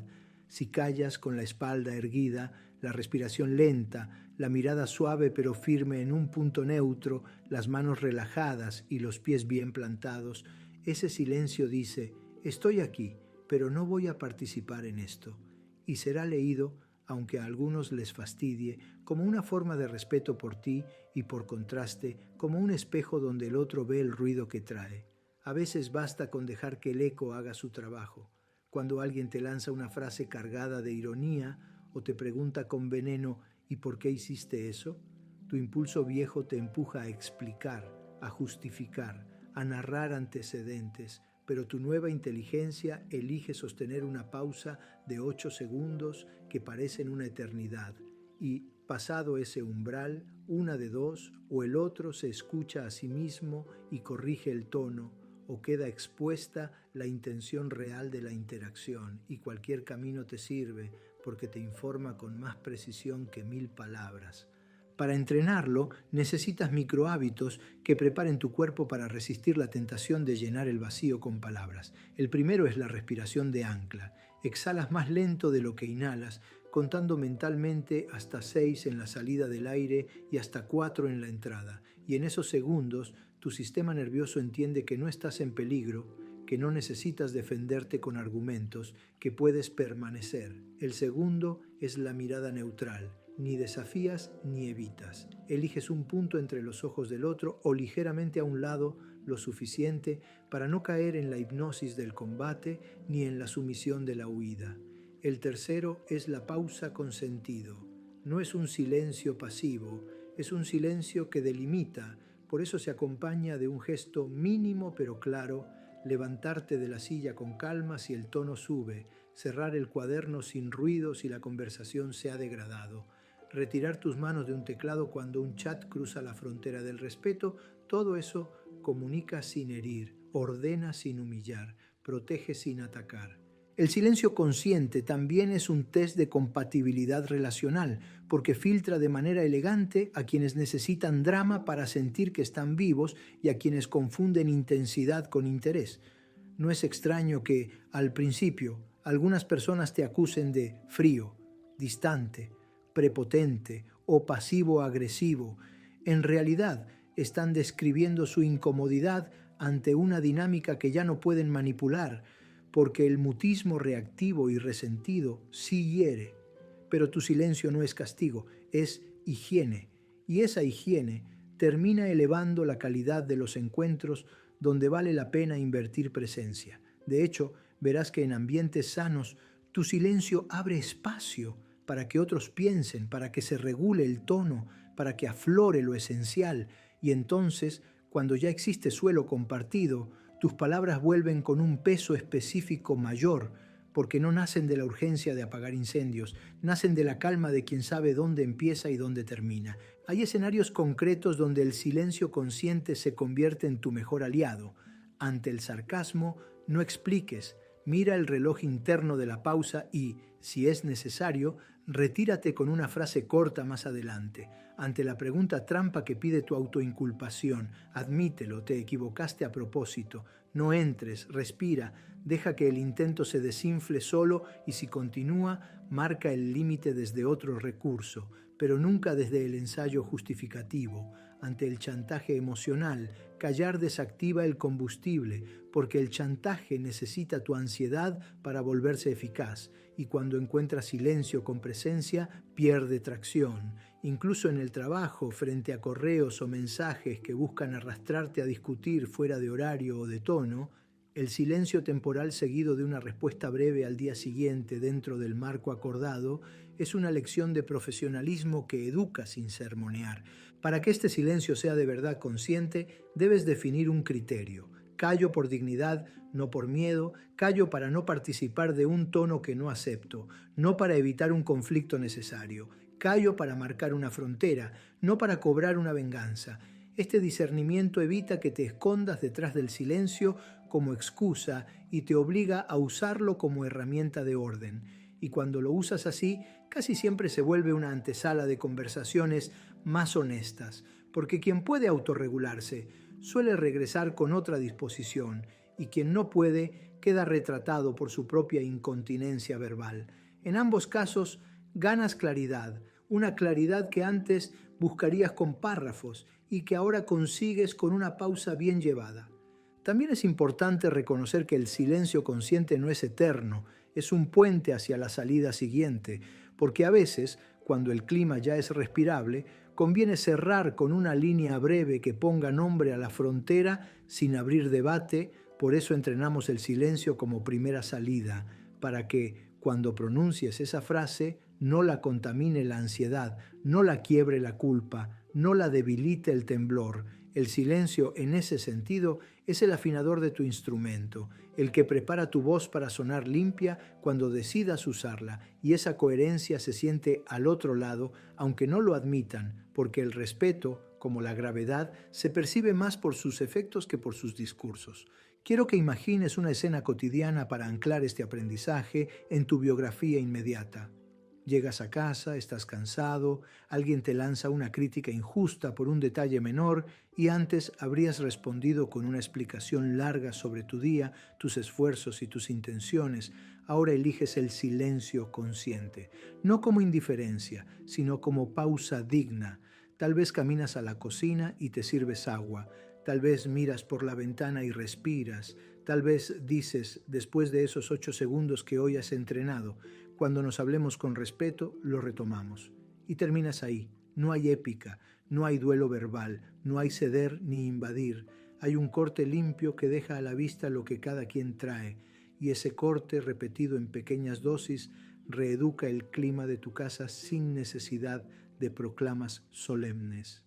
Si callas con la espalda erguida, la respiración lenta, la mirada suave pero firme en un punto neutro, las manos relajadas y los pies bien plantados, ese silencio dice, estoy aquí, pero no voy a participar en esto. Y será leído, aunque a algunos les fastidie, como una forma de respeto por ti y por contraste, como un espejo donde el otro ve el ruido que trae. A veces basta con dejar que el eco haga su trabajo. Cuando alguien te lanza una frase cargada de ironía o te pregunta con veneno ¿y por qué hiciste eso? Tu impulso viejo te empuja a explicar, a justificar, a narrar antecedentes, pero tu nueva inteligencia elige sostener una pausa de 8 segundos que parecen una eternidad y, pasado ese umbral, una de dos, o el otro se escucha a sí mismo y corrige el tono, o queda expuesta la intención real de la interacción y cualquier camino te sirve porque te informa con más precisión que 1000 palabras. Para entrenarlo, necesitas microhábitos que preparen tu cuerpo para resistir la tentación de llenar el vacío con palabras. El primero es la respiración de ancla. Exhalas más lento de lo que inhalas, contando mentalmente hasta 6 en la salida del aire y hasta 4 en la entrada. Y en esos segundos, tu sistema nervioso entiende que no estás en peligro, que no necesitas defenderte con argumentos, que puedes permanecer. El segundo es la mirada neutral. Ni desafías ni evitas. Eliges un punto entre los ojos del otro o ligeramente a un lado lo suficiente para no caer en la hipnosis del combate ni en la sumisión de la huida. El tercero es la pausa con sentido. No es un silencio pasivo, es un silencio que delimita, por eso se acompaña de un gesto mínimo pero claro, levantarte de la silla con calma si el tono sube, cerrar el cuaderno sin ruido si la conversación se ha degradado, retirar tus manos de un teclado cuando un chat cruza la frontera del respeto, todo eso comunica sin herir, ordena sin humillar, protege sin atacar. El silencio consciente también es un test de compatibilidad relacional, porque filtra de manera elegante a quienes necesitan drama para sentir que están vivos y a quienes confunden intensidad con interés. No es extraño que, al principio, algunas personas te acusen de frío, distante, prepotente o pasivo-agresivo. En realidad, están describiendo su incomodidad ante una dinámica que ya no pueden manipular, porque el mutismo reactivo y resentido sí hiere. Pero tu silencio no es castigo, es higiene. Y esa higiene termina elevando la calidad de los encuentros donde vale la pena invertir presencia. De hecho, verás que en ambientes sanos, tu silencio abre espacio para que otros piensen, para que se regule el tono, para que aflore lo esencial. Y entonces, cuando ya existe suelo compartido, tus palabras vuelven con un peso específico mayor, porque no nacen de la urgencia de apagar incendios, nacen de la calma de quien sabe dónde empieza y dónde termina. Hay escenarios concretos donde el silencio consciente se convierte en tu mejor aliado. Ante el sarcasmo, no expliques, mira el reloj interno de la pausa y, si es necesario, retírate con una frase corta más adelante. Ante la pregunta trampa que pide tu autoinculpación, admítelo, te equivocaste a propósito. No entres, respira, deja que el intento se desinfle solo y si continúa, marca el límite desde otro recurso, pero nunca desde el ensayo justificativo. Ante el chantaje emocional, callar desactiva el combustible, porque el chantaje necesita tu ansiedad para volverse eficaz, y cuando encuentra silencio con presencia, pierde tracción. Incluso en el trabajo, frente a correos o mensajes que buscan arrastrarte a discutir fuera de horario o de tono, el silencio temporal seguido de una respuesta breve al día siguiente dentro del marco acordado es una lección de profesionalismo que educa sin sermonear. Para que este silencio sea de verdad consciente, debes definir un criterio. Callo por dignidad, no por miedo, callo para no participar de un tono que no acepto, no para evitar un conflicto necesario, callo para marcar una frontera, no para cobrar una venganza. Este discernimiento evita que te escondas detrás del silencio como excusa y te obliga a usarlo como herramienta de orden. Y cuando lo usas así, casi siempre se vuelve una antesala de conversaciones más honestas, porque quien puede autorregularse suele regresar con otra disposición y quien no puede queda retratado por su propia incontinencia verbal. En ambos casos, ganas claridad, una claridad que antes buscarías con párrafos y que ahora consigues con una pausa bien llevada. También es importante reconocer que el silencio consciente no es eterno, es un puente hacia la salida siguiente, porque a veces, cuando el clima ya es respirable, conviene cerrar con una línea breve que ponga nombre a la frontera sin abrir debate. Por eso entrenamos el silencio como primera salida, para que, cuando pronuncies esa frase, no la contamine la ansiedad, no la quiebre la culpa, no la debilite el temblor. El silencio, en ese sentido, es el afinador de tu instrumento, el que prepara tu voz para sonar limpia cuando decidas usarla, y esa coherencia se siente al otro lado, aunque no lo admitan, porque el respeto, como la gravedad, se percibe más por sus efectos que por sus discursos. Quiero que imagines una escena cotidiana para anclar este aprendizaje en tu biografía inmediata. Llegas a casa, estás cansado, alguien te lanza una crítica injusta por un detalle menor y antes habrías respondido con una explicación larga sobre tu día, tus esfuerzos y tus intenciones. Ahora eliges el silencio consciente, no como indiferencia, sino como pausa digna. Tal vez caminas a la cocina y te sirves agua. Tal vez miras por la ventana y respiras. Tal vez dices, después de esos 8 segundos que hoy has entrenado, cuando nos hablemos con respeto, lo retomamos. Y terminas ahí. No hay épica, no hay duelo verbal, no hay ceder ni invadir. Hay un corte limpio que deja a la vista lo que cada quien trae. Y ese corte, repetido en pequeñas dosis, reeduca el clima de tu casa sin necesidad de proclamas solemnes.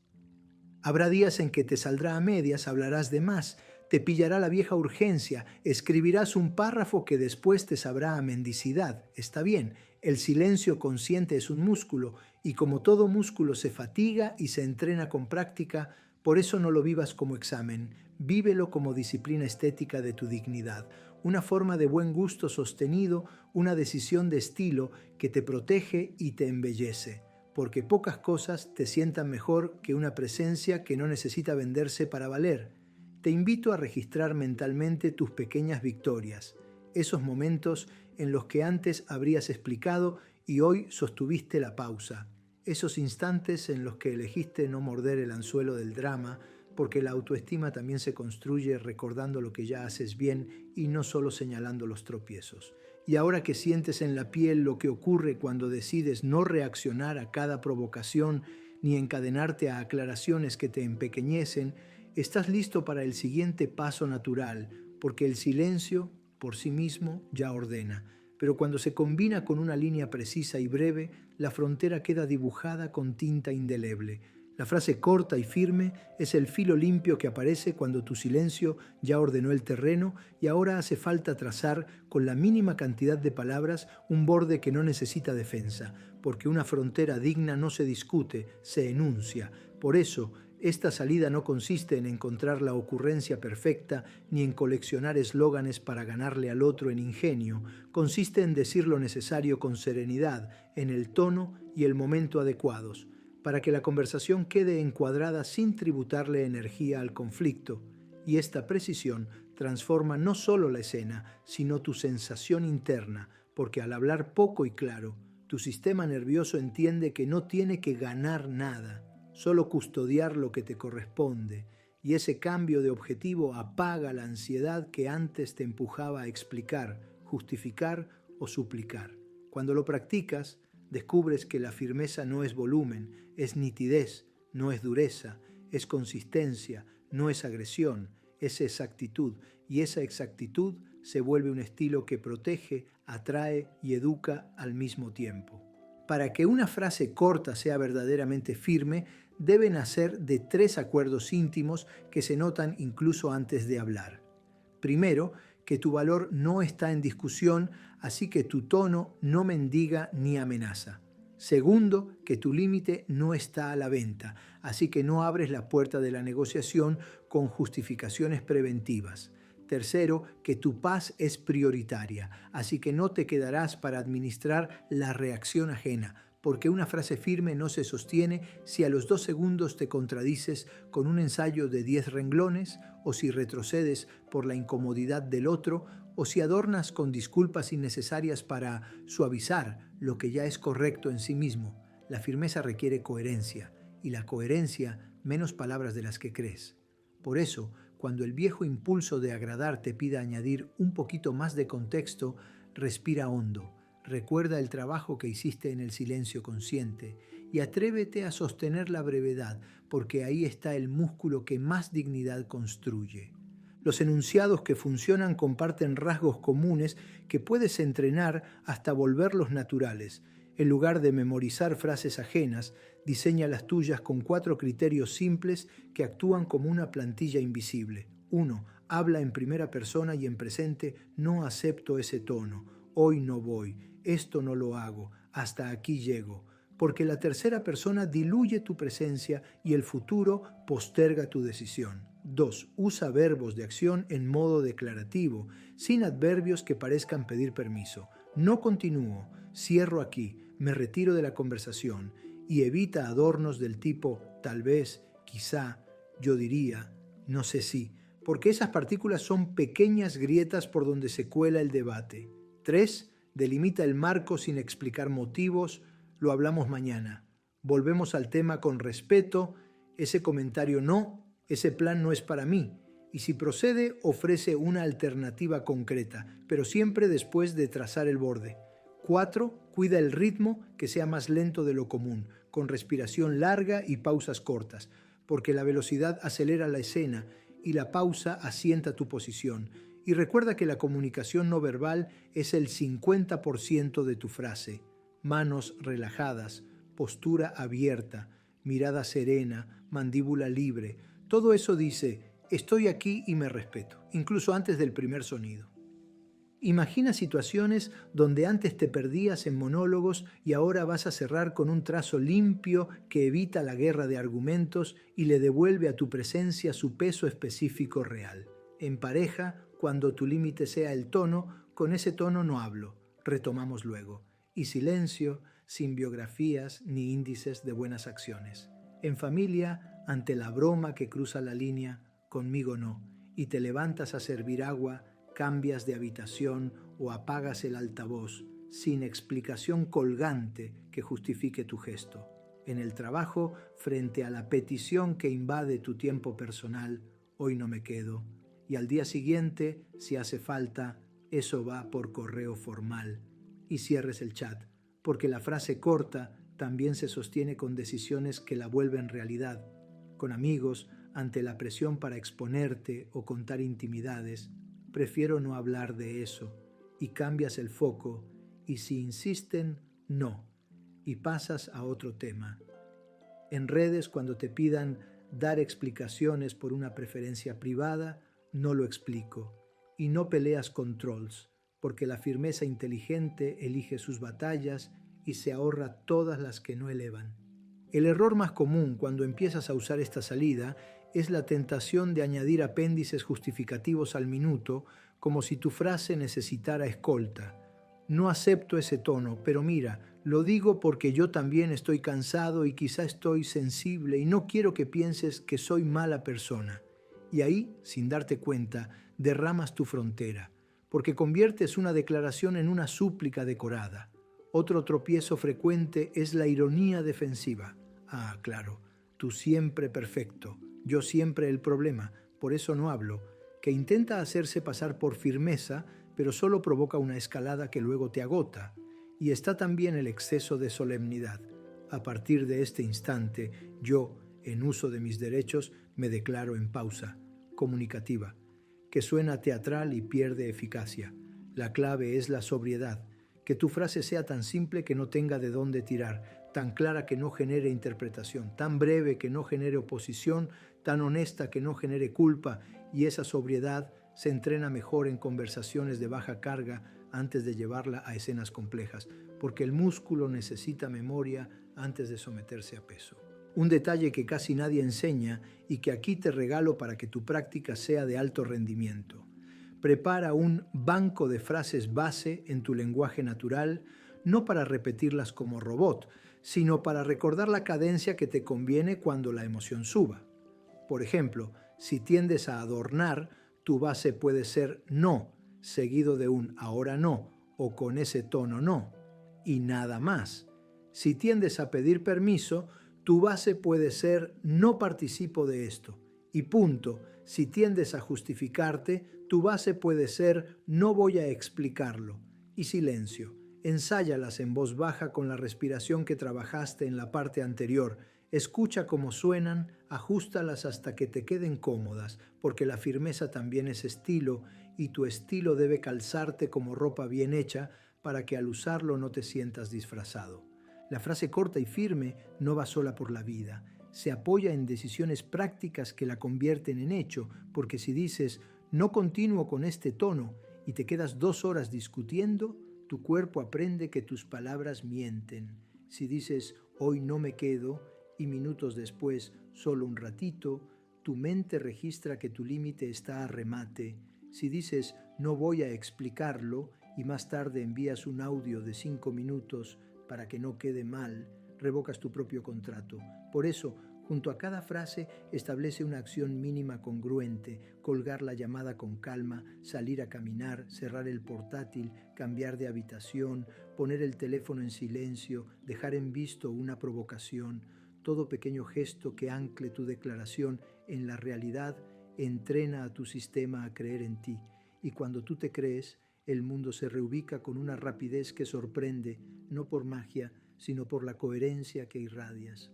Habrá días en que te saldrá a medias, hablarás de más, te pillará la vieja urgencia, escribirás un párrafo que después te sabrá a mendicidad. Está bien, el silencio consciente es un músculo y como todo músculo se fatiga y se entrena con práctica, por eso no lo vivas como examen, vívelo como disciplina estética de tu dignidad, una forma de buen gusto sostenido, una decisión de estilo que te protege y te embellece. Porque pocas cosas te sientan mejor que una presencia que no necesita venderse para valer. Te invito a registrar mentalmente tus pequeñas victorias, esos momentos en los que antes habrías explicado y hoy sostuviste la pausa, esos instantes en los que elegiste no morder el anzuelo del drama, porque la autoestima también se construye recordando lo que ya haces bien y no solo señalando los tropiezos. Y ahora que sientes en la piel lo que ocurre cuando decides no reaccionar a cada provocación ni encadenarte a aclaraciones que te empequeñecen, estás listo para el siguiente paso natural, porque el silencio por sí mismo ya ordena. Pero cuando se combina con una línea precisa y breve, la frontera queda dibujada con tinta indeleble. La frase corta y firme es el filo limpio que aparece cuando tu silencio ya ordenó el terreno y ahora hace falta trazar con la mínima cantidad de palabras un borde que no necesita defensa, porque una frontera digna no se discute, se enuncia. Por eso, esta salida no consiste en encontrar la ocurrencia perfecta ni en coleccionar eslóganes para ganarle al otro en ingenio. Consiste en decir lo necesario con serenidad, en el tono y el momento adecuados, para que la conversación quede encuadrada sin tributarle energía al conflicto. Y esta precisión transforma no solo la escena, sino tu sensación interna, porque al hablar poco y claro, tu sistema nervioso entiende que no tiene que ganar nada, solo custodiar lo que te corresponde, y ese cambio de objetivo apaga la ansiedad que antes te empujaba a explicar, justificar o suplicar. Cuando lo practicas, descubres que la firmeza no es volumen, es nitidez, no es dureza, es consistencia, no es agresión, es exactitud, y esa exactitud se vuelve un estilo que protege, atrae y educa al mismo tiempo. Para que una frase corta sea verdaderamente firme, debe nacer de 3 acuerdos íntimos que se notan incluso antes de hablar. Primero, que tu valor no está en discusión, así que tu tono no mendiga ni amenaza. Segundo, que tu límite no está a la venta, así que no abres la puerta de la negociación con justificaciones preventivas. Tercero, que tu paz es prioritaria, así que no te quedarás para administrar la reacción ajena, porque una frase firme no se sostiene si a los 2 segundos te contradices con un ensayo de 10 renglones, o si retrocedes por la incomodidad del otro, o si adornas con disculpas innecesarias para suavizar lo que ya es correcto en sí mismo. La firmeza requiere coherencia, y la coherencia menos palabras de las que crees. Por eso, cuando el viejo impulso de agradar te pida añadir un poquito más de contexto, respira hondo. Recuerda el trabajo que hiciste en el silencio consciente y atrévete a sostener la brevedad, porque ahí está el músculo que más dignidad construye. Los enunciados que funcionan comparten rasgos comunes que puedes entrenar hasta volverlos naturales. En lugar de memorizar frases ajenas, diseña las tuyas con 4 criterios simples que actúan como una plantilla invisible. 1. Habla en primera persona y en presente: no acepto ese tono, hoy no voy, esto no lo hago, hasta aquí llego. Porque la tercera persona diluye tu presencia y el futuro posterga tu decisión. 2. Usa verbos de acción en modo declarativo, sin adverbios que parezcan pedir permiso. No continúo, cierro aquí, me retiro de la conversación, y evita adornos del tipo tal vez, quizá, yo diría, no sé si, porque esas partículas son pequeñas grietas por donde se cuela el debate. 3. Delimita el marco sin explicar motivos, lo hablamos mañana. Volvemos al tema con respeto, ese comentario no, ese plan no es para mí. Y si procede, ofrece una alternativa concreta, pero siempre después de trazar el borde. 4. Cuida el ritmo, que sea más lento de lo común, con respiración larga y pausas cortas, porque la velocidad acelera la escena y la pausa asienta tu posición. Y recuerda que la comunicación no verbal es el 50% de tu frase. Manos relajadas, postura abierta, mirada serena, mandíbula libre. Todo eso dice: estoy aquí y me respeto, incluso antes del primer sonido. Imagina situaciones donde antes te perdías en monólogos y ahora vas a cerrar con un trazo limpio que evita la guerra de argumentos y le devuelve a tu presencia su peso específico real. En pareja, cuando tu límite sea el tono, con ese tono no hablo, retomamos luego. Y silencio, sin biografías ni índices de buenas acciones. En familia, ante la broma que cruza la línea, conmigo no, y te levantas a servir agua, cambias de habitación o apagas el altavoz, sin explicación colgante que justifique tu gesto. En el trabajo, frente a la petición que invade tu tiempo personal, hoy no me quedo. Y al día siguiente, si hace falta, eso va por correo formal. Y cierres el chat, porque la frase corta también se sostiene con decisiones que la vuelven realidad. Con amigos, ante la presión para exponerte o contar intimidades, prefiero no hablar de eso, y cambias el foco, y si insisten, no, y pasas a otro tema. En redes, cuando te pidan dar explicaciones por una preferencia privada, no lo explico, y no peleas con trolls, porque la firmeza inteligente elige sus batallas y se ahorra todas las que no elevan. El error más común cuando empiezas a usar esta salida es la tentación de añadir apéndices justificativos al minuto, como si tu frase necesitara escolta. No acepto ese tono, pero mira, lo digo porque yo también estoy cansado y quizá estoy sensible y no quiero que pienses que soy mala persona. Y ahí, sin darte cuenta, derramas tu frontera, porque conviertes una declaración en una súplica decorada. Otro tropiezo frecuente es la ironía defensiva. Ah, claro, tú siempre perfecto, yo siempre el problema, por eso no hablo, que intenta hacerse pasar por firmeza, pero solo provoca una escalada que luego te agota. Y está también el exceso de solemnidad. A partir de este instante, yo, en uso de mis derechos, me declaro en pausa, comunicativa, que suena teatral y pierde eficacia. La clave es la sobriedad, que tu frase sea tan simple que no tenga de dónde tirar, tan clara que no genere interpretación, tan breve que no genere oposición, tan honesta que no genere culpa, y esa sobriedad se entrena mejor en conversaciones de baja carga antes de llevarla a escenas complejas, porque el músculo necesita memoria antes de someterse a peso. Un detalle que casi nadie enseña y que aquí te regalo para que tu práctica sea de alto rendimiento. Prepara un banco de frases base en tu lenguaje natural, no para repetirlas como robot, sino para recordar la cadencia que te conviene cuando la emoción suba. Por ejemplo, si tiendes a adornar, tu base puede ser no, seguido de un ahora no o con ese tono no, y nada más. Si tiendes a pedir permiso, tu base puede ser no participo de esto, y punto. Si tiendes a justificarte, tu base puede ser no voy a explicarlo, y silencio. Ensáyalas en voz baja con la respiración que trabajaste en la parte anterior. Escucha cómo suenan, ajústalas hasta que te queden cómodas, porque la firmeza también es estilo y tu estilo debe calzarte como ropa bien hecha para que al usarlo no te sientas disfrazado. La frase corta y firme no va sola por la vida. Se apoya en decisiones prácticas que la convierten en hecho, porque si dices no continúo con este tono y te quedas 2 horas discutiendo, tu cuerpo aprende que tus palabras mienten. Si dices hoy no me quedo y minutos después solo un ratito, tu mente registra que tu límite está a remate. Si dices no voy a explicarlo y más tarde envías un audio de 5 minutos para que no quede mal, revocas tu propio contrato. Por eso, junto a cada frase, establece una acción mínima congruente: colgar la llamada con calma, salir a caminar, cerrar el portátil, cambiar de habitación, poner el teléfono en silencio, dejar en visto una provocación. Todo pequeño gesto que ancle tu declaración en la realidad entrena a tu sistema a creer en ti. Y cuando tú te crees, el mundo se reubica con una rapidez que sorprende, no por magia, sino por la coherencia que irradias.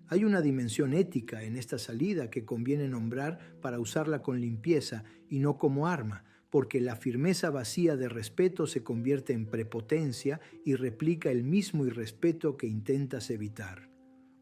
Hay una dimensión ética en esta salida que conviene nombrar para usarla con limpieza y no como arma, porque la firmeza vacía de respeto se convierte en prepotencia y replica el mismo irrespeto que intentas evitar.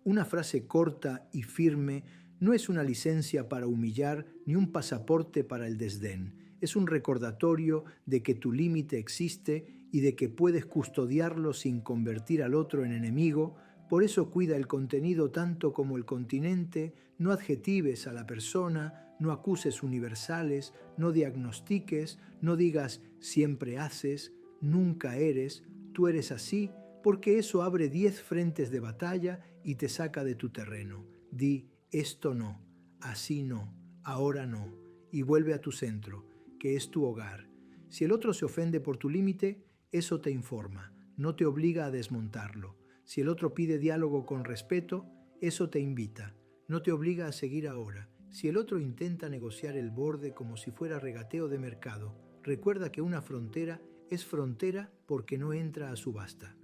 Una frase corta y firme no es una licencia para humillar ni un pasaporte para el desdén. Es un recordatorio de que tu límite existe y de que puedes custodiarlo sin convertir al otro en enemigo. Por eso cuida el contenido tanto como el continente, no adjetives a la persona, no acuses universales, no diagnostiques, no digas siempre haces, nunca eres, tú eres así, porque eso abre 10 frentes de batalla y te saca de tu terreno. Di esto no, así no, ahora no, y vuelve a tu centro, que es tu hogar. Si el otro se ofende por tu límite, eso te informa, no te obliga a desmontarlo. Si el otro pide diálogo con respeto, eso te invita, no te obliga a seguir ahora. Si el otro intenta negociar el borde como si fuera regateo de mercado, recuerda que una frontera es frontera porque no entra a subasta.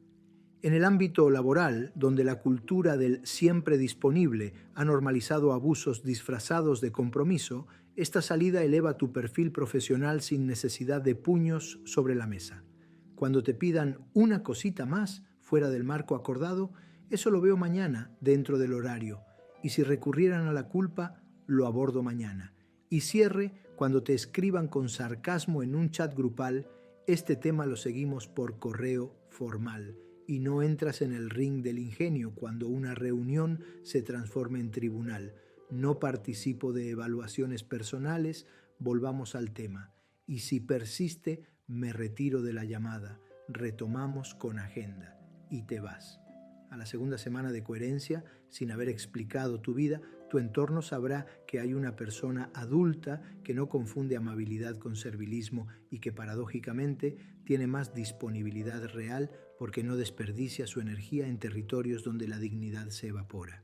En el ámbito laboral, donde la cultura del siempre disponible ha normalizado abusos disfrazados de compromiso, esta salida eleva tu perfil profesional sin necesidad de puños sobre la mesa. Cuando te pidan una cosita más fuera del marco acordado, eso lo veo mañana dentro del horario. Y si recurrieran a la culpa, lo abordo mañana. Y cierre cuando te escriban con sarcasmo en un chat grupal, este tema lo seguimos por correo formal. Y no entras en el ring del ingenio cuando una reunión se transforma en tribunal. No participo de evaluaciones personales, volvamos al tema. Y si persiste, me retiro de la llamada. Retomamos con agenda y te vas. A la segunda semana de coherencia, sin haber explicado tu vida, tu entorno sabrá que hay una persona adulta que no confunde amabilidad con servilismo y que paradójicamente tiene más disponibilidad real porque no desperdicia su energía en territorios donde la dignidad se evapora.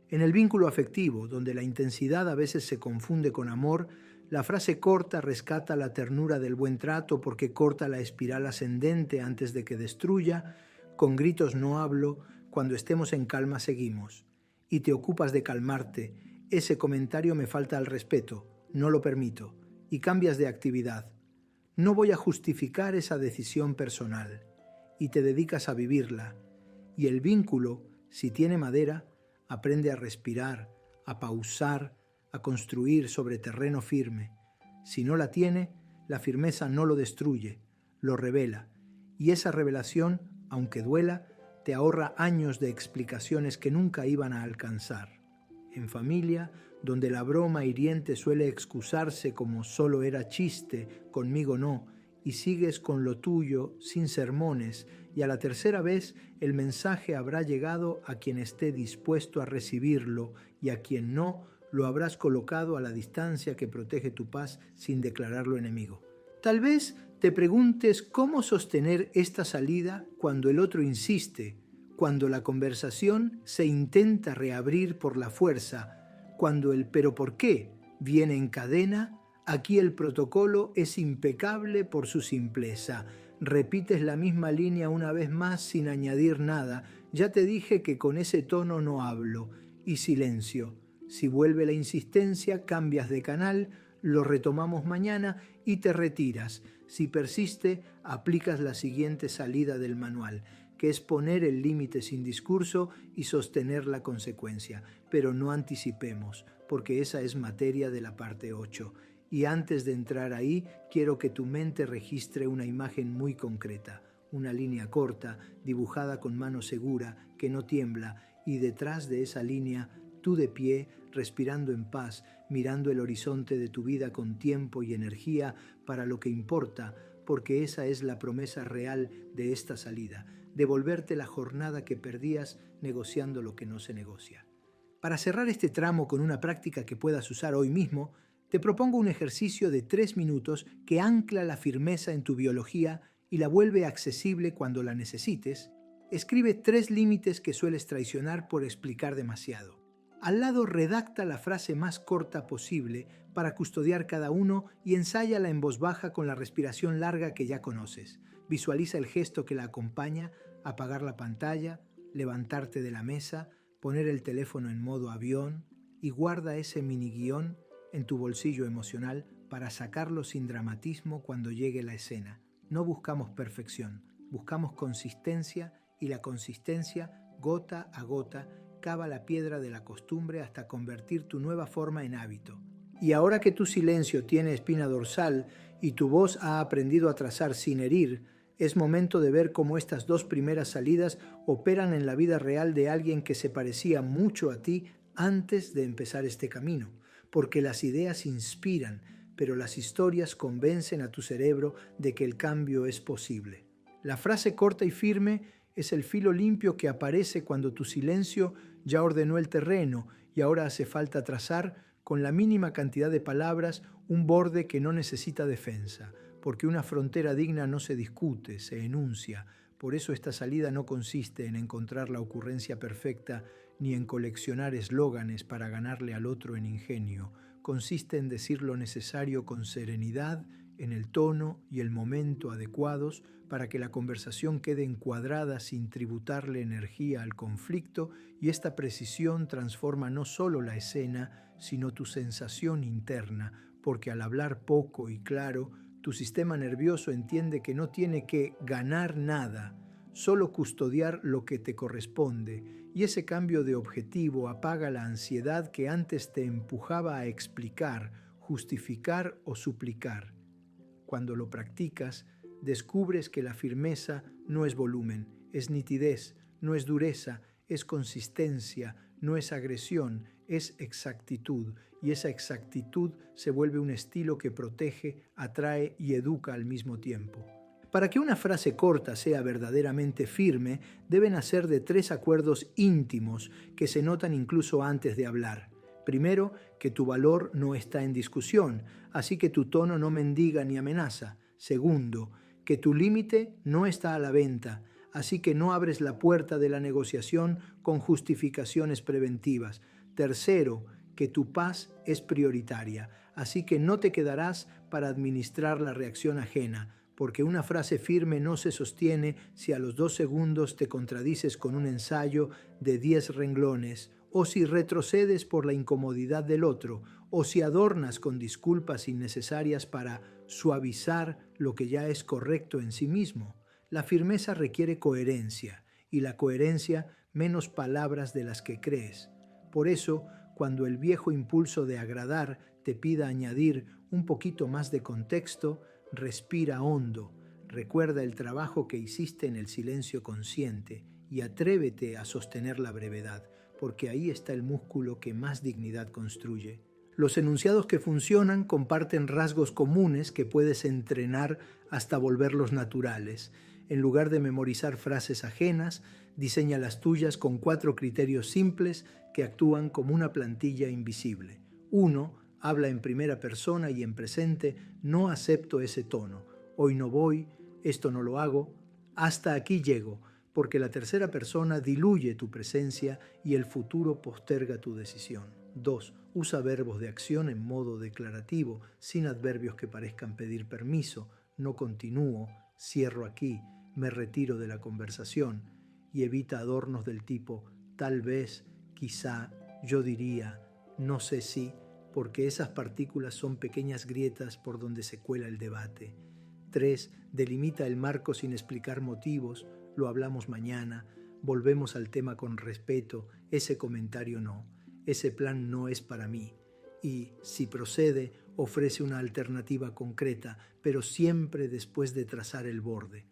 En el vínculo afectivo, donde la intensidad a veces se confunde con amor, la frase corta rescata la ternura del buen trato porque corta la espiral ascendente antes de que destruya. Con gritos no hablo, cuando estemos en calma seguimos. Y te ocupas de calmarte. Ese comentario me falta al respeto, no lo permito. Y cambias de actividad. No voy a justificar esa decisión personal. Y te dedicas a vivirla. Y el vínculo, si tiene madera, aprende a respirar, a pausar, a construir sobre terreno firme. Si no la tiene, la firmeza no lo destruye, lo revela. Y esa revelación, aunque duela, te ahorra años de explicaciones que nunca iban a alcanzar. En familia, donde la broma hiriente suele excusarse como solo era chiste, conmigo no, y sigues con lo tuyo sin sermones, y a la tercera vez el mensaje habrá llegado a quien esté dispuesto a recibirlo, y a quien no, lo habrás colocado a la distancia que protege tu paz sin declararlo enemigo. Tal vez te preguntes cómo sostener esta salida cuando el otro insiste, cuando la conversación se intenta reabrir por la fuerza, cuando el «pero por qué» viene en cadena. Aquí el protocolo es impecable por su simpleza. Repites la misma línea una vez más sin añadir nada. Ya te dije que con ese tono no hablo. Y silencio. Si vuelve la insistencia, cambias de canal, lo retomamos mañana y te retiras. Si persiste, aplicas la siguiente salida del manual, que es poner el límite sin discurso y sostener la consecuencia. Pero no anticipemos, porque esa es materia de la parte 8. Y antes de entrar ahí, quiero que tu mente registre una imagen muy concreta, una línea corta, dibujada con mano segura, que no tiembla, y detrás de esa línea, tú de pie, respirando en paz, mirando el horizonte de tu vida con tiempo y energía para lo que importa, porque esa es la promesa real de esta salida, devolverte la jornada que perdías negociando lo que no se negocia. Para cerrar este tramo con una práctica que puedas usar hoy mismo, te propongo un ejercicio de 3 minutos que ancla la firmeza en tu biología y la vuelve accesible cuando la necesites. Escribe 3 límites que sueles traicionar por explicar demasiado. Al lado redacta la frase más corta posible para custodiar cada uno y ensáyala en voz baja con la respiración larga que ya conoces. Visualiza el gesto que la acompaña: apagar la pantalla, levantarte de la mesa, poner el teléfono en modo avión, y guarda ese mini guión en tu bolsillo emocional para sacarlo sin dramatismo cuando llegue la escena. No buscamos perfección, buscamos consistencia, y la consistencia, gota a gota, cava la piedra de la costumbre hasta convertir tu nueva forma en hábito. Y ahora que tu silencio tiene espina dorsal y tu voz ha aprendido a trazar sin herir, es momento de ver cómo estas 2 primeras salidas operan en la vida real de alguien que se parecía mucho a ti antes de empezar este camino. Porque las ideas inspiran, pero las historias convencen a tu cerebro de que el cambio es posible. La frase corta y firme es el filo limpio que aparece cuando tu silencio ya ordenó el terreno y ahora hace falta trazar con la mínima cantidad de palabras un borde que no necesita defensa, porque una frontera digna no se discute, se enuncia. Por eso esta salida no consiste en encontrar la ocurrencia perfecta ni en coleccionar eslóganes para ganarle al otro en ingenio. Consiste en decir lo necesario con serenidad, en el tono y el momento adecuados para que la conversación quede encuadrada sin tributarle energía al conflicto, y esta precisión transforma no solo la escena, sino tu sensación interna, porque al hablar poco y claro, tu sistema nervioso entiende que no tiene que ganar nada, solo custodiar lo que te corresponde, y ese cambio de objetivo apaga la ansiedad que antes te empujaba a explicar, justificar o suplicar. Cuando lo practicas, descubres que la firmeza no es volumen, es nitidez, no es dureza, es consistencia, no es agresión, es exactitud, y esa exactitud se vuelve un estilo que protege, atrae y educa al mismo tiempo. Para que una frase corta sea verdaderamente firme, deben nacer de 3 acuerdos íntimos que se notan incluso antes de hablar. Primero, que tu valor no está en discusión, así que tu tono no mendiga ni amenaza. Segundo, que tu límite no está a la venta, así que no abres la puerta de la negociación con justificaciones preventivas. Tercero, que tu paz es prioritaria, así que no te quedarás para administrar la reacción ajena, porque una frase firme no se sostiene si a los 2 segundos te contradices con un ensayo de 10 renglones, o si retrocedes por la incomodidad del otro, o si adornas con disculpas innecesarias para suavizar lo que ya es correcto en sí mismo. La firmeza requiere coherencia, y la coherencia menos palabras de las que crees. Por eso, cuando el viejo impulso de agradar te pida añadir un poquito más de contexto, respira hondo, recuerda el trabajo que hiciste en el silencio consciente y atrévete a sostener la brevedad, porque ahí está el músculo que más dignidad construye. Los enunciados que funcionan comparten rasgos comunes que puedes entrenar hasta volverlos naturales. En lugar de memorizar frases ajenas, diseña las tuyas con 4 criterios simples que actúan como una plantilla invisible. 1. Habla en primera persona y en presente: no acepto ese tono, hoy no voy, esto no lo hago, hasta aquí llego, porque la tercera persona diluye tu presencia y el futuro posterga tu decisión. 2. Usa verbos de acción en modo declarativo, sin adverbios que parezcan pedir permiso: no continúo, cierro aquí, me retiro de la conversación, y evita adornos del tipo tal vez, quizá, yo diría, no sé si, porque esas partículas son pequeñas grietas por donde se cuela el debate. 3. Delimita el marco sin explicar motivos: lo hablamos mañana, volvemos al tema con respeto, ese comentario no, ese plan no es para mí. Y, si procede, ofrece una alternativa concreta, pero siempre después de trazar el borde.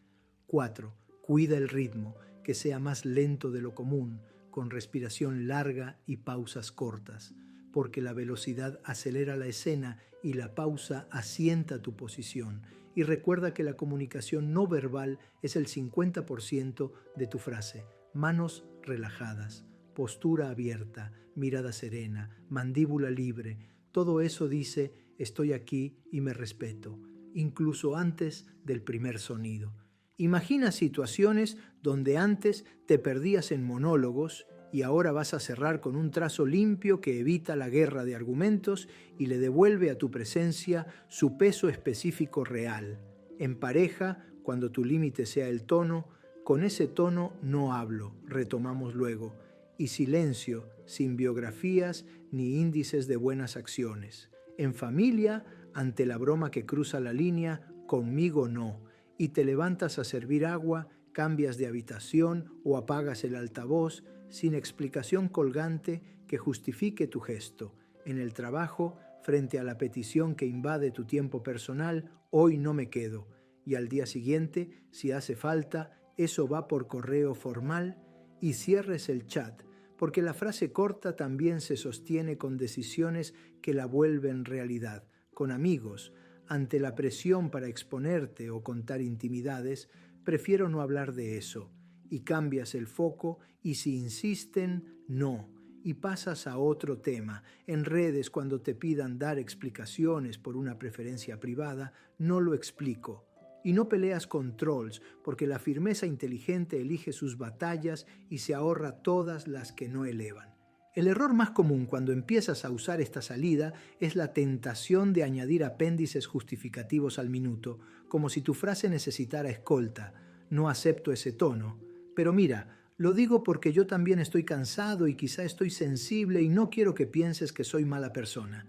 4. Cuida el ritmo, que sea más lento de lo común, con respiración larga y pausas cortas, porque la velocidad acelera la escena y la pausa asienta tu posición. Y recuerda que la comunicación no verbal es el 50% de tu frase. Manos relajadas, postura abierta, mirada serena, mandíbula libre. Todo eso dice: estoy aquí y me respeto, incluso antes del primer sonido. Imagina situaciones donde antes te perdías en monólogos y ahora vas a cerrar con un trazo limpio que evita la guerra de argumentos y le devuelve a tu presencia su peso específico real. En pareja, cuando tu límite sea el tono: con ese tono no hablo, retomamos luego. Y silencio, sin biografías ni índices de buenas acciones. En familia, ante la broma que cruza la línea: conmigo no. Y te levantas a servir agua, cambias de habitación o apagas el altavoz, sin explicación colgante que justifique tu gesto. En el trabajo, frente a la petición que invade tu tiempo personal: hoy no me quedo. Y al día siguiente, si hace falta, eso va por correo formal. Y cierres el chat, porque la frase corta también se sostiene con decisiones que la vuelven realidad. Con amigos, ante la presión para exponerte o contar intimidades: prefiero no hablar de eso. Y cambias el foco, y si insisten, no. Y pasas a otro tema. En redes, cuando te pidan dar explicaciones por una preferencia privada: no lo explico. Y no peleas con trolls, porque la firmeza inteligente elige sus batallas y se ahorra todas las que no elevan. El error más común cuando empiezas a usar esta salida es la tentación de añadir apéndices justificativos al minuto, como si tu frase necesitara escolta: no acepto ese tono. Pero mira, lo digo porque yo también estoy cansado y quizá estoy sensible y no quiero que pienses que soy mala persona.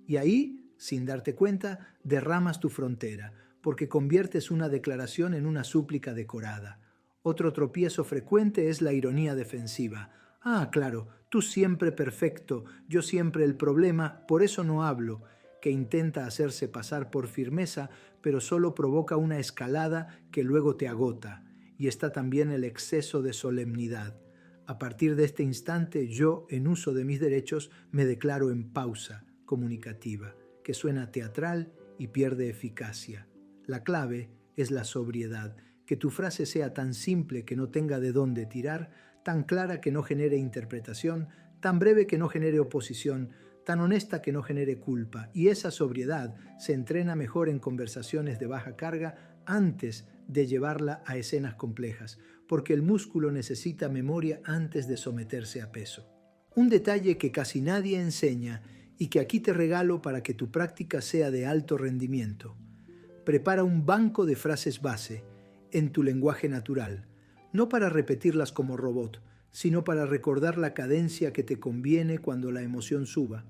Y ahí, sin darte cuenta, derramas tu frontera, porque conviertes una declaración en una súplica decorada. Otro tropiezo frecuente es la ironía defensiva. Ah, claro, tú siempre perfecto, yo siempre el problema, por eso no hablo, que intenta hacerse pasar por firmeza, pero solo provoca una escalada que luego te agota. Y está también el exceso de solemnidad. A partir de este instante, yo, en uso de mis derechos, me declaro en pausa comunicativa, que suena teatral y pierde eficacia. La clave es la sobriedad, que tu frase sea tan simple que no tenga de dónde tirar, tan clara que no genere interpretación, tan breve que no genere oposición, tan honesta que no genere culpa. Y esa sobriedad se entrena mejor en conversaciones de baja carga antes de llevarla a escenas complejas, porque el músculo necesita memoria antes de someterse a peso. Un detalle que casi nadie enseña y que aquí te regalo para que tu práctica sea de alto rendimiento: prepara un banco de frases base en tu lenguaje natural, no para repetirlas como robot, sino para recordar la cadencia que te conviene cuando la emoción suba.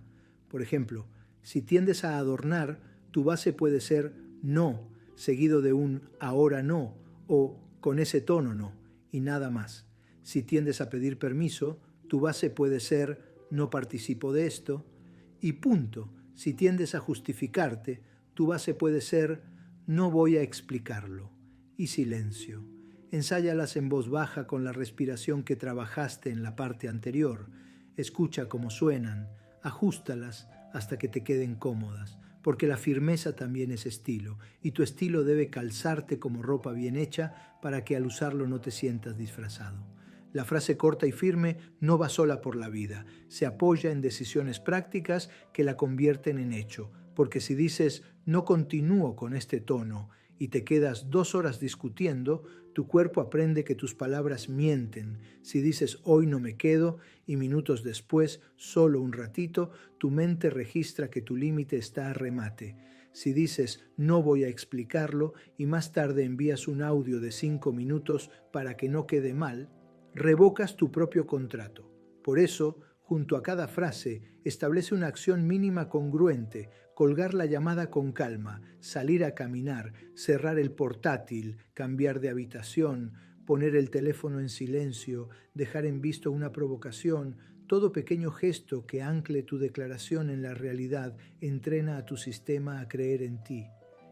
Por ejemplo, si tiendes a adornar, tu base puede ser no, seguido de un ahora no o con ese tono no, y nada más. Si tiendes a pedir permiso, tu base puede ser no participo de esto y punto. Si tiendes a justificarte, tu base puede ser no voy a explicarlo y silencio. Ensáyalas en voz baja con la respiración que trabajaste en la parte anterior. Escucha cómo suenan, ajústalas hasta que te queden cómodas, porque la firmeza también es estilo, y tu estilo debe calzarte como ropa bien hecha para que al usarlo no te sientas disfrazado. La frase corta y firme no va sola por la vida, se apoya en decisiones prácticas que la convierten en hecho, porque si dices no continúo con este tono y te quedas 2 horas discutiendo, tu cuerpo aprende que tus palabras mienten. Si dices hoy no me quedo y minutos después, solo un ratito, tu mente registra que tu límite está a remate. Si dices no voy a explicarlo y más tarde envías un audio de 5 minutos para que no quede mal, revocas tu propio contrato. Por eso, junto a cada frase, establece una acción mínima congruente: colgar la llamada con calma, salir a caminar, cerrar el portátil, cambiar de habitación, poner el teléfono en silencio, dejar en visto una provocación. Todo pequeño gesto que ancle tu declaración en la realidad entrena a tu sistema a creer en ti.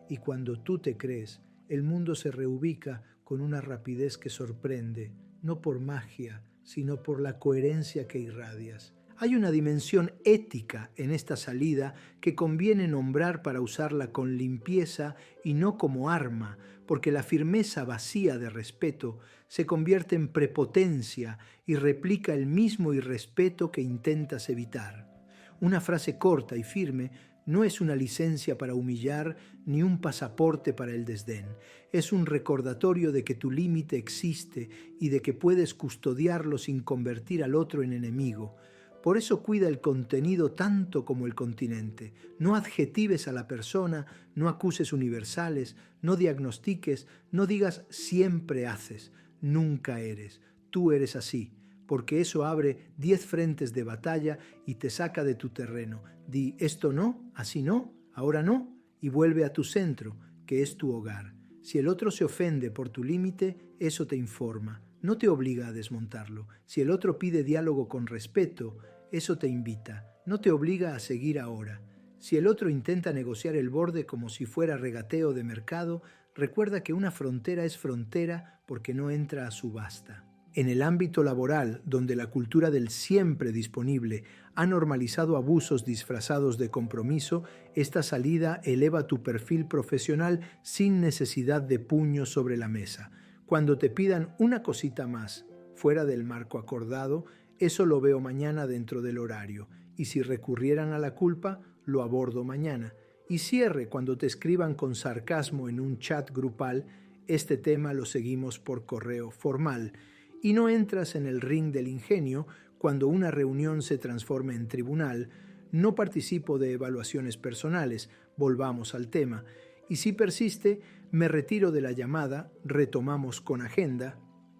Y cuando tú te crees, el mundo se reubica con una rapidez que sorprende, no por magia, sino por la coherencia que irradias. Hay una dimensión ética en esta salida que conviene nombrar para usarla con limpieza y no como arma, porque la firmeza vacía de respeto se convierte en prepotencia y replica el mismo irrespeto que intentas evitar. Una frase corta y firme no es una licencia para humillar ni un pasaporte para el desdén. Es un recordatorio de que tu límite existe y de que puedes custodiarlo sin convertir al otro en enemigo. Por eso cuida el contenido tanto como el continente. No adjetives a la persona, no acuses universales, no diagnostiques, no digas siempre haces, nunca eres. Tú eres así, porque eso abre 10 frentes de batalla y te saca de tu terreno. Di esto no, así no, ahora no, y vuelve a tu centro, que es tu hogar. Si el otro se ofende por tu límite, eso te informa, no te obliga a desmontarlo. Si el otro pide diálogo con respeto, eso te invita, no te obliga a seguir ahora. Si el otro intenta negociar el borde como si fuera regateo de mercado, recuerda que una frontera es frontera porque no entra a subasta. En el ámbito laboral, donde la cultura del siempre disponible ha normalizado abusos disfrazados de compromiso, esta salida eleva tu perfil profesional sin necesidad de puños sobre la mesa. Cuando te pidan una cosita más, fuera del marco acordado, eso lo veo mañana dentro del horario. Y si recurrieran a la culpa, lo abordo mañana. Y cierre cuando te escriban con sarcasmo en un chat grupal, este tema lo seguimos por correo formal. Y no entras en el ring del ingenio cuando una reunión se transforme en tribunal. No participo de evaluaciones personales, volvamos al tema. Y si persiste, me retiro de la llamada, retomamos con agenda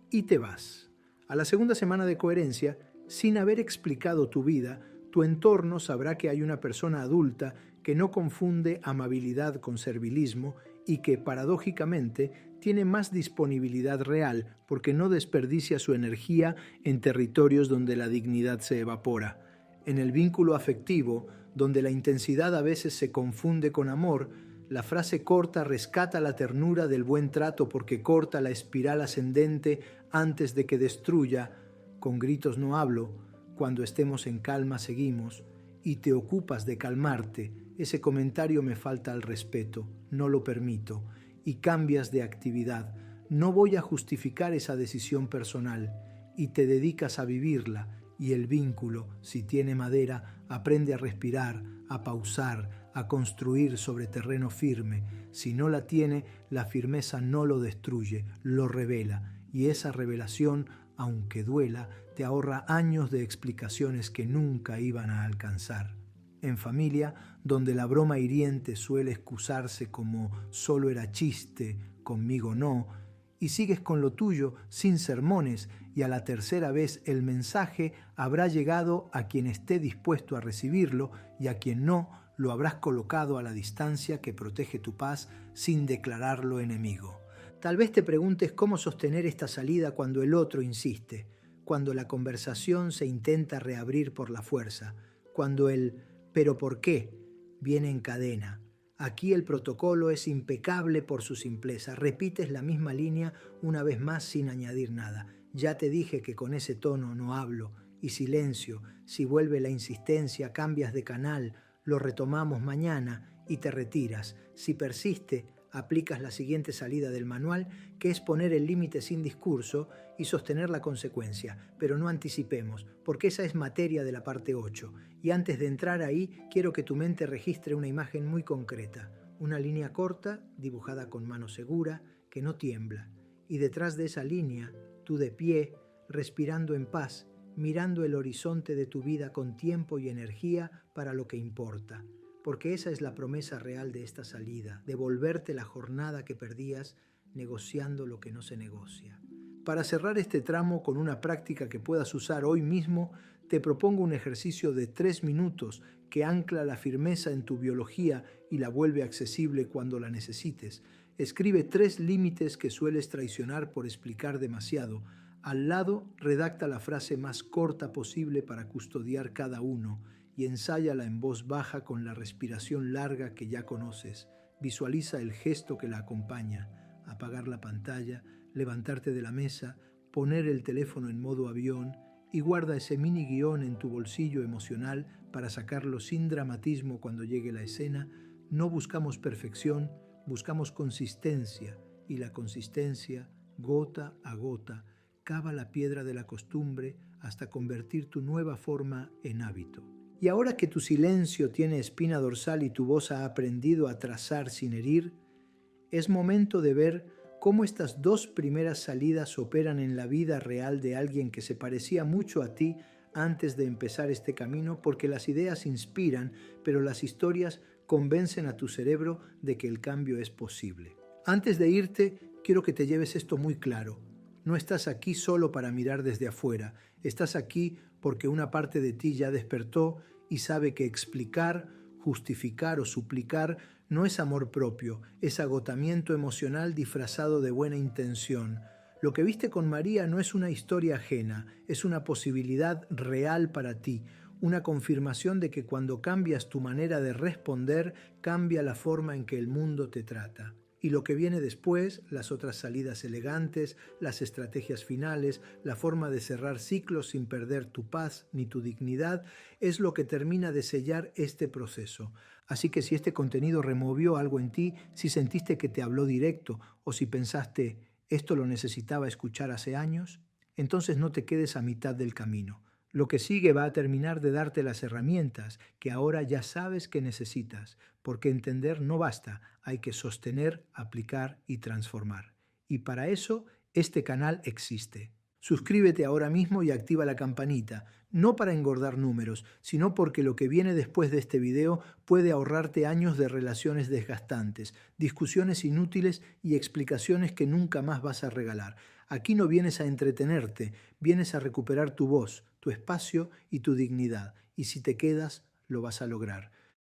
y te vas. A la segunda semana de coherencia, sin haber explicado tu vida, tu entorno sabrá que hay una persona adulta que no confunde amabilidad con servilismo y que, paradójicamente, tiene más disponibilidad real porque no desperdicia su energía en territorios donde la dignidad se evapora. En el vínculo afectivo, donde la intensidad a veces se confunde con amor, la frase corta rescata la ternura del buen trato porque corta la espiral ascendente antes de que destruya. Con gritos no hablo, cuando estemos en calma seguimos, y te ocupas de calmarte. Ese comentario me falta al respeto, no lo permito, y cambias de actividad. No voy a justificar esa decisión personal, y te dedicas a vivirla, y el vínculo, si tiene madera, aprende a respirar, a pausar, a construir sobre terreno firme. Si no la tiene, la firmeza no lo destruye, lo revela, y esa revelación, aunque duela, te ahorra años de explicaciones que nunca iban a alcanzar. En familia, donde la broma hiriente suele excusarse como solo era chiste, conmigo no, y sigues con lo tuyo sin sermones, y a la tercera vez el mensaje habrá llegado a quien esté dispuesto a recibirlo, y a quien no, lo habrás colocado a la distancia que protege tu paz sin declararlo enemigo. Tal vez te preguntes cómo sostener esta salida cuando el otro insiste, cuando la conversación se intenta reabrir por la fuerza, cuando el «pero por qué» viene en cadena. Aquí el protocolo es impecable por su simpleza. Repites la misma línea una vez más sin añadir nada. Ya te dije que con ese tono no hablo, Y silencio, si vuelve la insistencia, cambias de canal, lo retomamos mañana y te retiras. Si persiste, aplicas la siguiente salida del manual, que es poner el límite sin discurso y sostener la consecuencia, pero no anticipemos, porque esa es materia de la parte 8. Y antes de entrar ahí, quiero que tu mente registre una imagen muy concreta, una línea corta, dibujada con mano segura, que no tiembla. Y detrás de esa línea, tú de pie, respirando en paz, mirando el horizonte de tu vida con tiempo y energía para lo que importa. Porque esa es la promesa real de esta salida, devolverte la jornada que perdías negociando lo que no se negocia. Para cerrar este tramo con una práctica que puedas usar hoy mismo, te propongo un ejercicio de 3 minutos que ancla la firmeza en tu biología y la vuelve accesible cuando la necesites. Escribe 3 límites que sueles traicionar por explicar demasiado. Al lado, redacta la frase más corta posible para custodiar cada uno y ensáyala en voz baja con la respiración larga que ya conoces. Visualiza el gesto que la acompaña: apagar la pantalla, levantarte de la mesa, poner el teléfono en modo avión, y guarda ese mini guión en tu bolsillo emocional para sacarlo sin dramatismo cuando llegue la escena. No buscamos perfección, buscamos consistencia, y la consistencia, gota a gota, cava la piedra de la costumbre hasta convertir tu nueva forma en hábito. Y ahora que tu silencio tiene espina dorsal y tu voz ha aprendido a trazar sin herir, es momento de ver cómo estas 2 primeras salidas operan en la vida real de alguien que se parecía mucho a ti antes de empezar este camino, porque las ideas inspiran, pero las historias convencen a tu cerebro de que el cambio es posible. Antes de irte, quiero que te lleves esto muy claro. No estás aquí solo para mirar desde afuera, estás aquí porque una parte de ti ya despertó y sabe que explicar, justificar o suplicar no es amor propio, es agotamiento emocional disfrazado de buena intención. Lo que viste con María no es una historia ajena, es una posibilidad real para ti, una confirmación de que cuando cambias tu manera de responder, cambia la forma en que el mundo te trata. Y lo que viene después, las otras salidas elegantes, las estrategias finales, la forma de cerrar ciclos sin perder tu paz ni tu dignidad, es lo que termina de sellar este proceso. Así que si este contenido removió algo en ti, si sentiste que te habló directo o si pensaste, esto lo necesitaba escuchar hace años, entonces no te quedes a mitad del camino. Lo que sigue va a terminar de darte las herramientas que ahora ya sabes que necesitas, porque entender no basta, hay que sostener, aplicar y transformar. Y para eso, este canal existe. Suscríbete ahora mismo y activa la campanita, no para engordar números, sino porque lo que viene después de este video puede ahorrarte años de relaciones desgastantes, discusiones inútiles y explicaciones que nunca más vas a regalar. Aquí no vienes a entretenerte, vienes a recuperar tu voz, tu espacio y tu dignidad. Y si te quedas, lo vas a lograr.